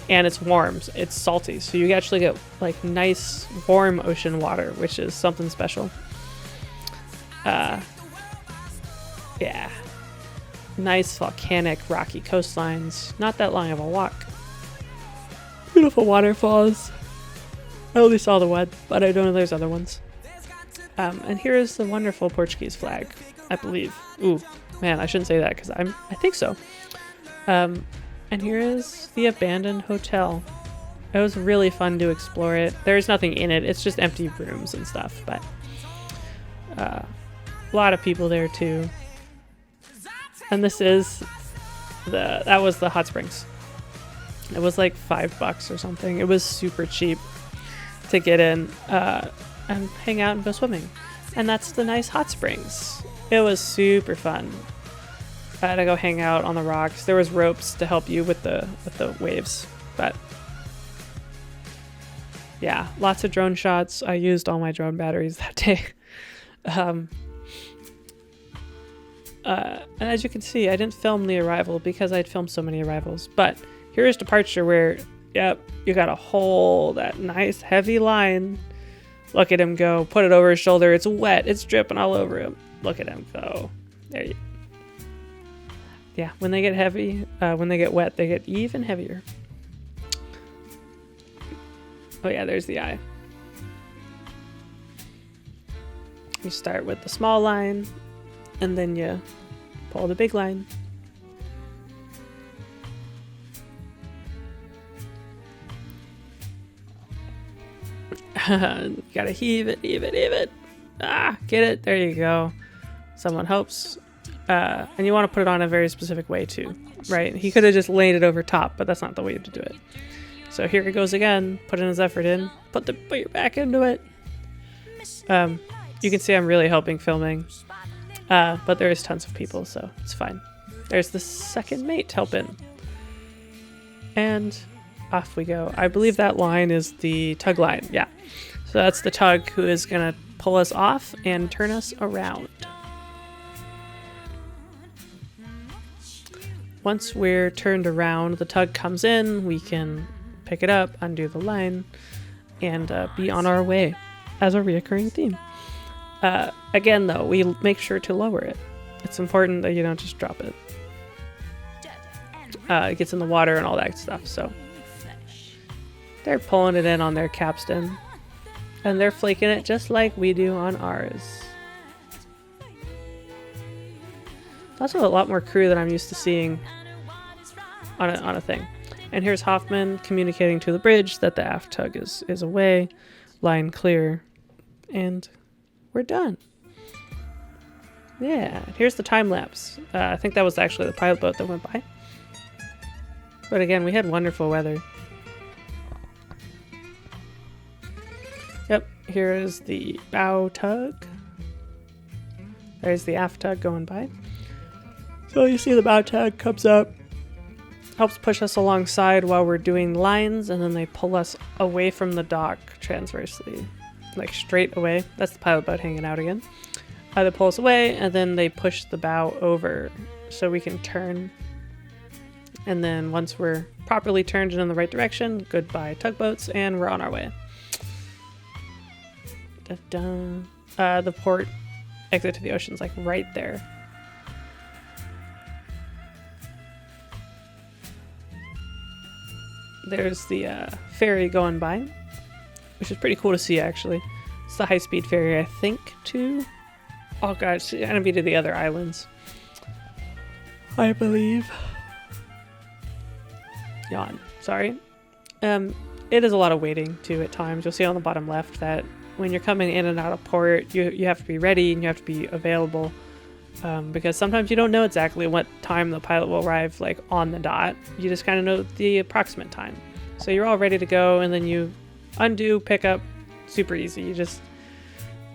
And it's warm. It's salty. So you actually get like nice warm ocean water, which is something special. Yeah. Nice volcanic rocky coastlines. Not that long of a walk. Beautiful waterfalls. I only saw the one, but I don't know there's other ones. And here is the wonderful Portuguese flag, I believe. Ooh, man, I shouldn't say that because I think so. And here is the abandoned hotel. It was really fun to explore it. There's nothing in it. It's just empty rooms and stuff, but a lot of people there too. And this is that was the hot springs. It was like $5 or something. It was super cheap to get in and hang out and go swimming. And that's the nice hot springs. It was super fun to go hang out on the rocks. There was ropes to help you with the waves, but yeah, lots of drone shots. I used all my drone batteries that day. And as you can see, I didn't film the arrival because I'd filmed so many arrivals, but here's departure where, yep, you gotta hold that nice heavy line. Look at him go. Put it over his shoulder. It's wet. It's dripping all over him. Look at him go. There you. Yeah, when they get heavy, when they get wet, they get even heavier. Oh yeah, there's the eye. You start with the small line, and then you pull the big line. You gotta heave it, heave it, heave it. Ah, get it. There you go. Someone helps. And you want to put it on a very specific way too, right? He could have just laid it over top, but that's not the way to do it. So here it goes again. Putting his effort in. Put your back into it. You can see I'm really helping filming. But there is tons of people, so it's fine. There's the second mate helping. And off we go. I believe that line is the tug line. Yeah. So that's the tug who is going to pull us off and turn us around. Once we're turned around, the tug comes in, we can pick it up, undo the line, and be on our way as a reoccurring theme. Again, though, we make sure to lower it. It's important that you don't just drop it. It gets in the water and all that stuff, so. They're pulling it in on their capstan, and they're flaking it just like we do on ours. Also a lot more crew than I'm used to seeing on a thing. And here's Hoffman communicating to the bridge that the aft tug is away, line clear, and we're done. Yeah, here's the time lapse. I think that was actually the pilot boat that went by. But again, we had wonderful weather. Yep, here is the bow tug. There's the aft tug going by. So you see the bow tug comes up, helps push us alongside while we're doing lines, and then they pull us away from the dock transversely, like straight away. That's the pilot boat hanging out again. They pull us away, and then they push the bow over so we can turn. And then once we're properly turned and in the right direction, goodbye tugboats, and we're on our way. Da-da. The port exit to the ocean's like right there. There's the ferry going by, which is pretty cool to see, actually. It's the high-speed ferry, I think, to... Oh, God, it's going to be to the other islands, I believe. Yawn. Sorry. It is a lot of waiting, too, at times. You'll see on the bottom left that when you're coming in and out of port, you have to be ready and you have to be available. Because sometimes you don't know exactly what time the pilot will arrive, like, on the dot. You just kind of know the approximate time. So you're all ready to go, and then you undo, pick up, super easy. You just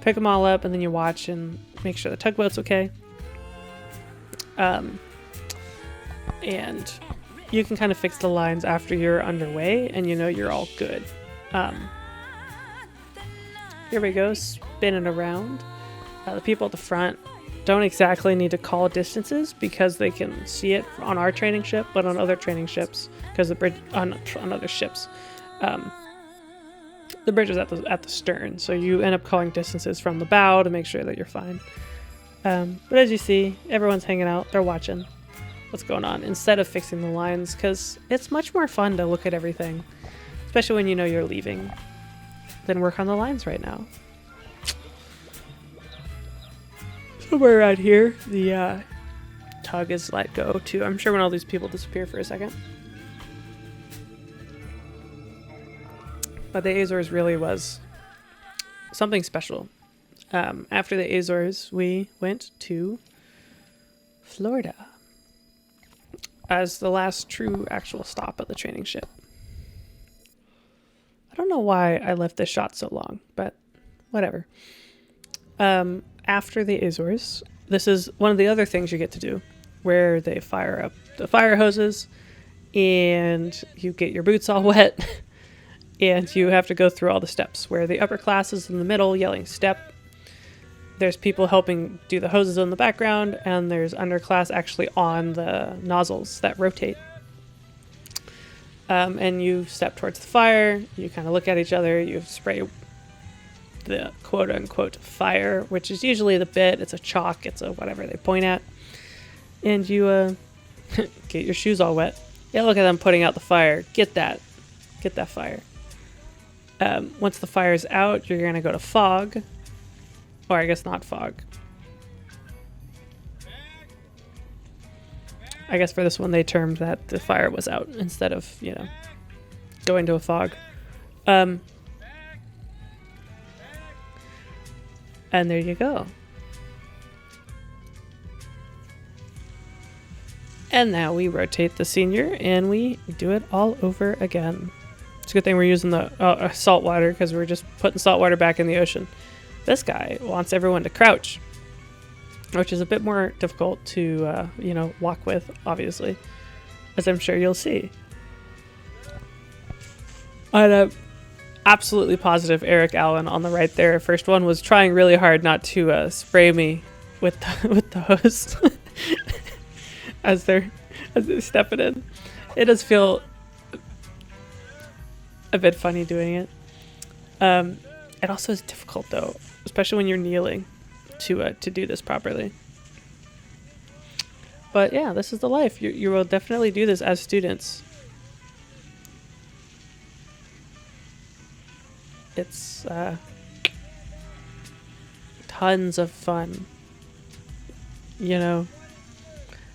pick them all up, and then you watch and make sure the tugboat's okay. And you can kind of fix the lines after you're underway, and you know you're all good. Here we go, spinning around. The people at the front don't exactly need to call distances because they can see it on our training ship, but on other training ships, because the bridge on other ships, the bridge is at the stern, so you end up calling distances from the bow to make sure that you're fine. But as you see, everyone's hanging out, they're watching what's going on instead of fixing the lines, because it's much more fun to look at everything, especially when you know you're leaving, than work on the lines right now. Somewhere around here, the tug is let go too. I'm sure when all these people disappear for a second. But the Azores really was something special. After the Azores, we went to Florida as the last true actual stop of the training ship. I don't know why I left this shot so long, but whatever. After the Azores, this is one of the other things you get to do, where they fire up the fire hoses and you get your boots all wet and you have to go through all the steps, where the upper class is in the middle yelling step. There's people helping do the hoses in the background, and there's underclass actually on the nozzles that rotate. And you step towards the fire, you kind of look at each other, you spray the quote-unquote fire, which is usually the bit, it's a chalk, it's a whatever they point at, and you get your shoes all wet. Yeah, look at them putting out the fire. Get that fire. Once the fire's out, you're gonna go to fog, or I guess not fog. I guess for this one they termed that the fire was out instead of, going to a fog. And there you go. And now we rotate the senior and we do it all over again. It's a good thing we're using the salt water, because we're just putting salt water back in the ocean. This guy wants everyone to crouch, which is a bit more difficult to, walk with, obviously, as I'm sure you'll see. I'm absolutely positive Eric Allen on the right there, first one, was trying really hard not to spray me with the hose as they're stepping in. It does feel a bit funny doing it. It also is difficult though, especially when you're kneeling, to do this properly. But yeah, this is the life. You will definitely do this as students. It's tons of fun.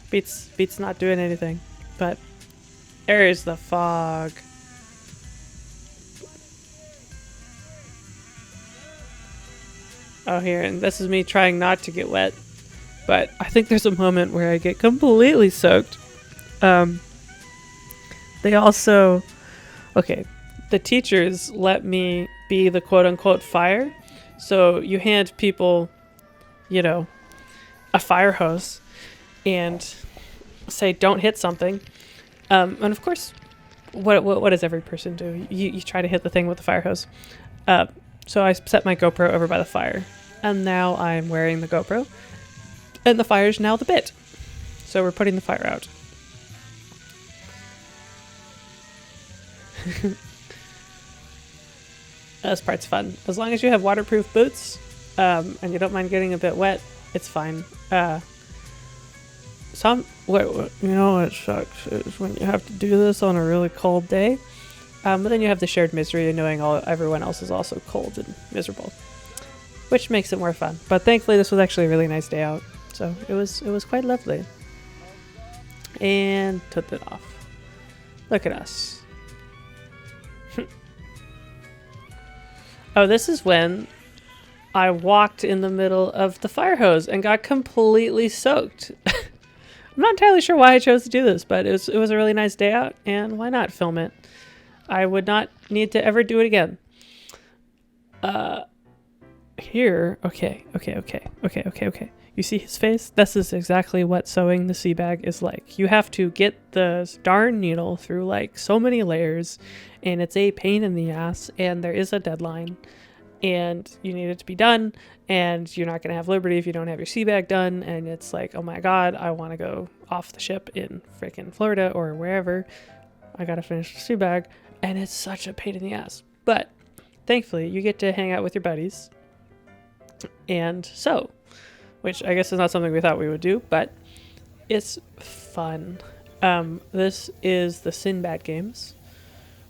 Beats not doing anything. But there's the fog. Oh, here, and this is me trying not to get wet. But I think there's a moment where I get completely soaked. They also, okay, the teachers let me be the quote-unquote fire. So you hand people, you know, a fire hose and say, don't hit something. And of course, what does every person do? You try to hit the thing with the fire hose. So I set my GoPro over by the fire. And now I'm wearing the GoPro. And the fire's now the bit. So we're putting the fire out. This part's fun. As long as you have waterproof boots, and you don't mind getting a bit wet, it's fine. You know what sucks is when you have to do this on a really cold day. But then you have the shared misery of knowing everyone else is also cold and miserable, which makes it more fun. But thankfully, this was actually a really nice day out, so it was quite lovely. And took it off. Look at us. Oh, this is when I walked in the middle of the fire hose and got completely soaked. I'm not entirely sure why I chose to do this, but it was a really nice day out, and why not film it? I would not need to ever do it again. Here, okay. You see his face? This is exactly what sewing the sea bag is like. You have to get the darn needle through like so many layers, and it's a pain in the ass, and there is a deadline, and you need it to be done, and you're not going to have liberty if you don't have your sea bag done, and it's like, oh my god, I want to go off the ship in freaking Florida or wherever. I got to finish the sea bag, and it's such a pain in the ass. But thankfully, you get to hang out with your buddies and sew, which I guess is not something we thought we would do, but it's fun. This is the Sinbad Games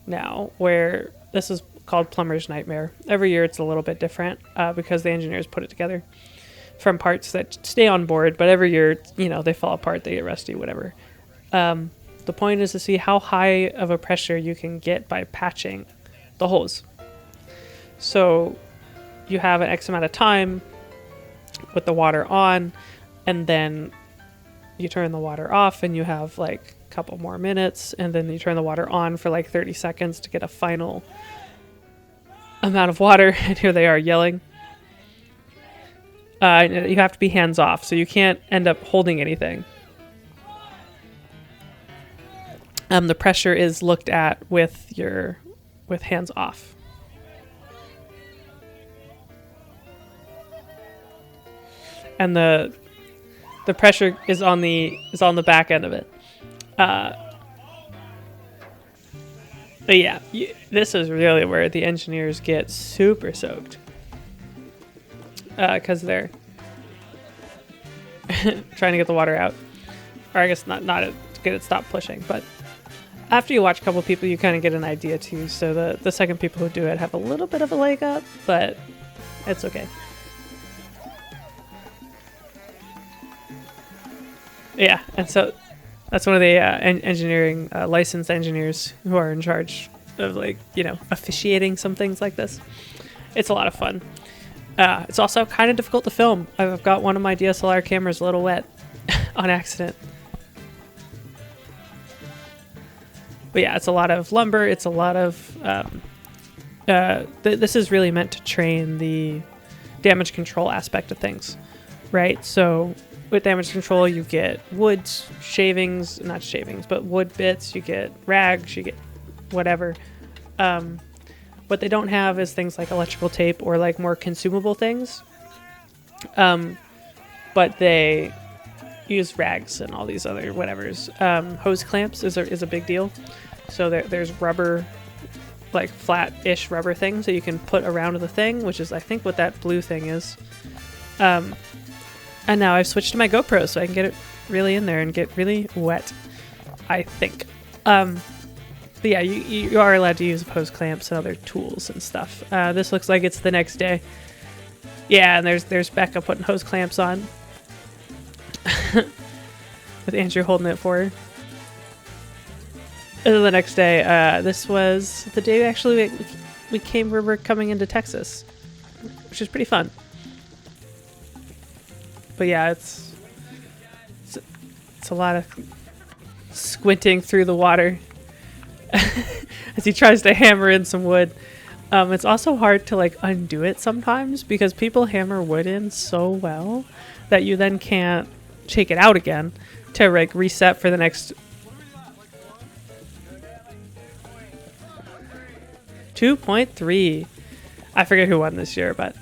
now, where this is called Plumber's Nightmare. Every year it's a little bit different because the engineers put it together from parts that stay on board, but every year, you know, they fall apart, they get rusty, whatever. The point is to see how high of a pressure you can get by patching the holes. So you have an X amount of time with the water on, and then you turn the water off and you have like a couple more minutes, and then you turn the water on for like 30 seconds to get a final amount of water. And here they are yelling. You have to be hands off, so you can't end up holding anything. The pressure is looked at with hands off. And the pressure is on the back end of it. But yeah, this is really where the engineers get super soaked. Because they're trying to get the water out. Or I guess not to get it stopped pushing, but after you watch a couple people, you kind of get an idea too. So the second people who do it have a little bit of a leg up, but it's okay. Yeah, and so that's one of the engineering licensed engineers who are in charge of, like, you know, officiating some things like this. It's a lot of fun. It's also kind of difficult to film. I've got one of my DSLR cameras a little wet on accident. But yeah, it's a lot of lumber. It's a lot of... this is really meant to train the damage control aspect of things, right? So with damage control, you get wood shavings, not shavings, but wood bits. You get rags, you get whatever. What they don't have is things like electrical tape or like more consumable things. But they use rags and all these other whatevers. Hose clamps is a big deal. So there's rubber, like flat-ish rubber things that you can put around the thing, which is I think what that blue thing is. And now I've switched to my GoPro so I can get it really in there and get really wet, I think. But yeah, you are allowed to use hose clamps and other tools and stuff. This looks like it's the next day. Yeah, and there's Becca putting hose clamps on. With Andrew holding it for her. And then the next day, this was the day actually we were coming into Texas, which is pretty fun. But yeah, It's a lot of squinting through the water as he tries to hammer in some wood. It's also hard to like undo it sometimes because people hammer wood in so well that you then can't take it out again to like reset for the next 2.3. I forget who won this year, but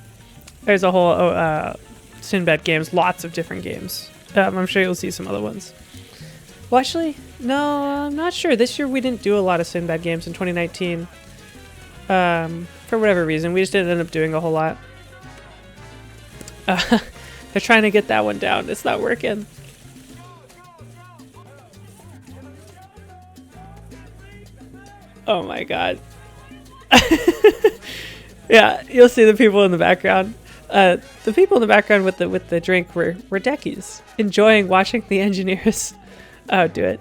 there's a whole Sinbad Games, lots of different games. I'm sure you'll see some other ones. Well, actually, no, I'm not sure. This year we didn't do a lot of Sinbad Games in 2019. For whatever reason, we just didn't end up doing a whole lot. They're trying to get that one down. It's not working. Oh my god. Yeah, you'll see the people in the background. The people in the background with the drink were deckies, enjoying watching the engineers do it.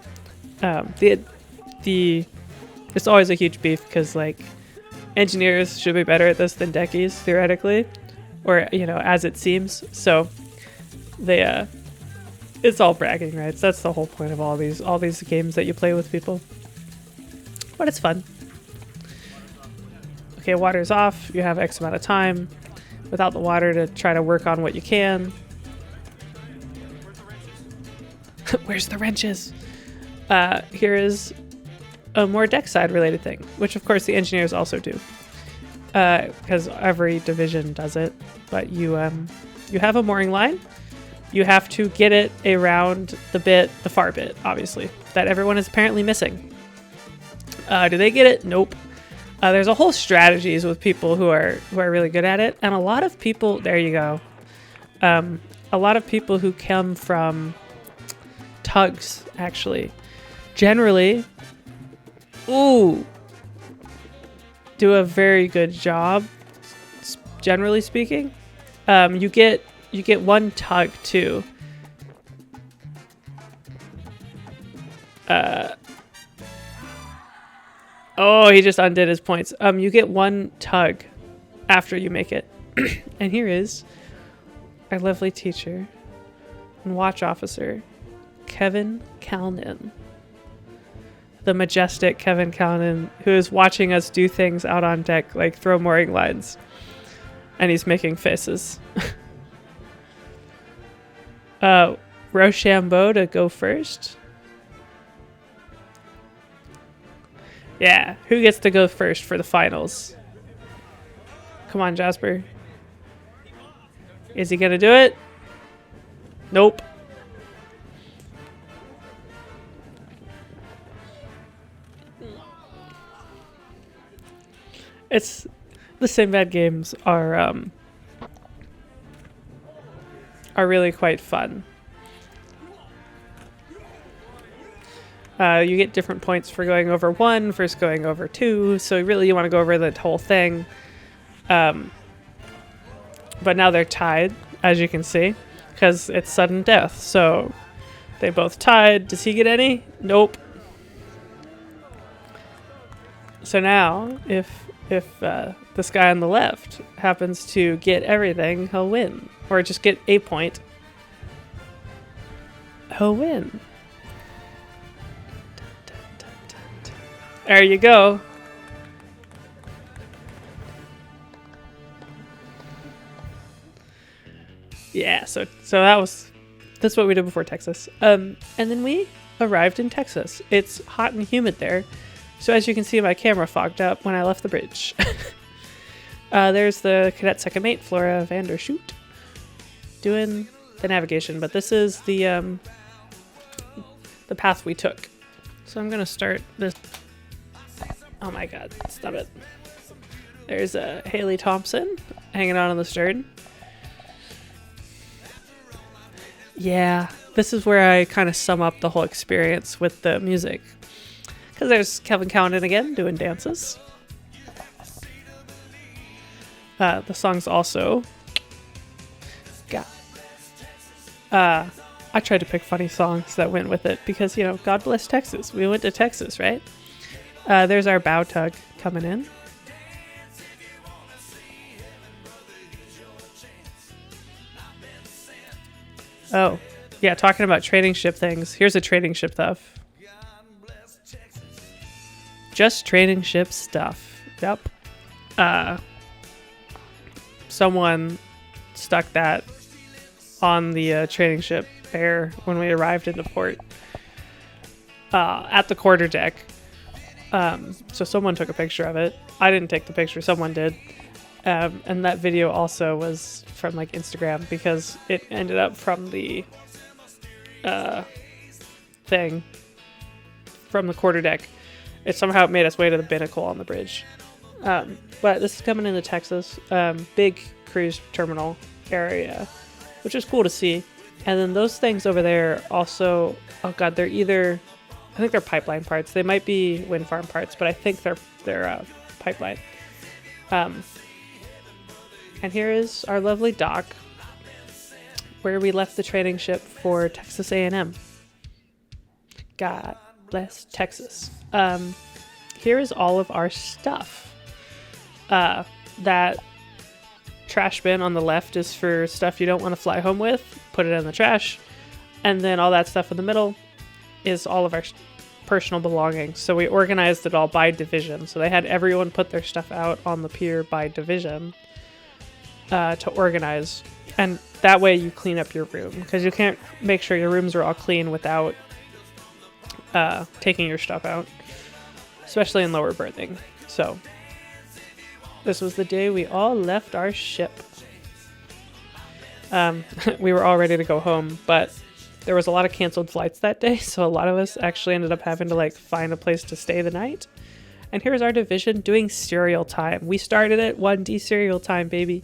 It's always a huge beef because like engineers should be better at this than deckies theoretically, or you know, as it seems. So they it's all bragging rights. That's the whole point of all these games that you play with people. But it's fun. Okay, water's off. You have X amount of time without the water to try to work on what you can. Where's the wrenches? Here is a more deck side related thing, which of course the engineers also do, because every division does it. But you have a mooring line. You have to get it around the far bit, obviously, that everyone is apparently missing. Do they get it? Nope. There's a whole strategies with people who are really good at it, and a lot of people. There you go. A lot of people who come from tugs actually, generally, do a very good job. Generally speaking, you get one tug too. Oh, he just undid his points. You get one tug after you make it. And here is our lovely teacher and watch officer, Kevin Calnan. The majestic Kevin Calnan, who is watching us do things out on deck, like throw mooring lines. And he's making faces. Rochambeau to go first. Yeah, who gets to go first for the finals? Come on, Jasper. Is he gonna do it? Nope. The Sinbad games are really quite fun. You get different points for going over 1 versus going over 2. So really you want to go over the whole thing. But now they're tied, as you can see, because it's sudden death. So they both tied. Does he get any? Nope. So now if this guy on the left happens to get everything, he'll win. Or just get a point. He'll win. There you go. Yeah, so that's what we did before Texas. And then we arrived in Texas. It's hot and humid there. So as you can see, my camera fogged up when I left the bridge. There's the cadet second mate, Flora Vandershoot, doing the navigation. But this is the path we took. So I'm gonna start this. Oh my god, stop it. There's Haley Thompson hanging out on the stern. Yeah, this is where I kind of sum up the whole experience with the music. Because there's Kevin Calnan again doing dances. The song's also got. I tried to pick funny songs that went with it because, you know, God bless Texas. We went to Texas, right? There's our bow tug coming in. Oh, yeah, talking about trading ship things. Here's a trading ship stuff. Just trading ship stuff. Yep. Someone stuck that on the trading ship there when we arrived into port at the quarterdeck. So someone took a picture of it. I didn't take the picture. Someone did. And that video also was from like Instagram because it ended up from the thing from the quarterdeck. It somehow made its way to the binnacle on the bridge. But this is coming into Texas, big cruise terminal area, which is cool to see. And then those things over there also, oh god, they're either, I think they're pipeline parts. They might be wind farm parts, but I think they're pipeline. And here is our lovely dock where we left the trading ship for Texas A&M. God bless Texas. Here is all of our stuff. That trash bin on the left is for stuff you don't want to fly home with. Put it in the trash. And then all that stuff in the middle is all of our personal belongings. So we organized it all by division. So they had everyone put their stuff out on the pier by division to organize. And that way you clean up your room. Because you can't make sure your rooms are all clean without taking your stuff out. Especially in lower berthing. So this was the day we all left our ship. We were all ready to go home, but there was a lot of canceled flights that day, so a lot of us actually ended up having to like find a place to stay the night. And here's our division doing cereal time. We started at 1D cereal time, baby.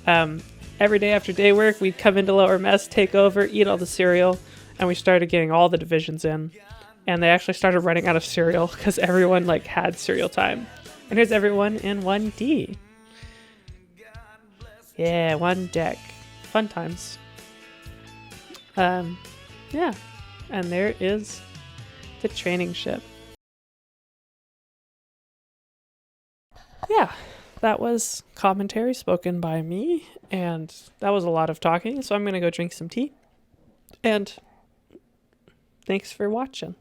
Every day after day work, we'd come into lower mess, take over, eat all the cereal, and we started getting all the divisions in. And they actually started running out of cereal because everyone like had cereal time. And here's everyone in 1D. Yeah, one deck. Fun times. Yeah. And there is the training ship. Yeah, that was commentary spoken by me. And that was a lot of talking. So I'm going to go drink some tea. And thanks for watching.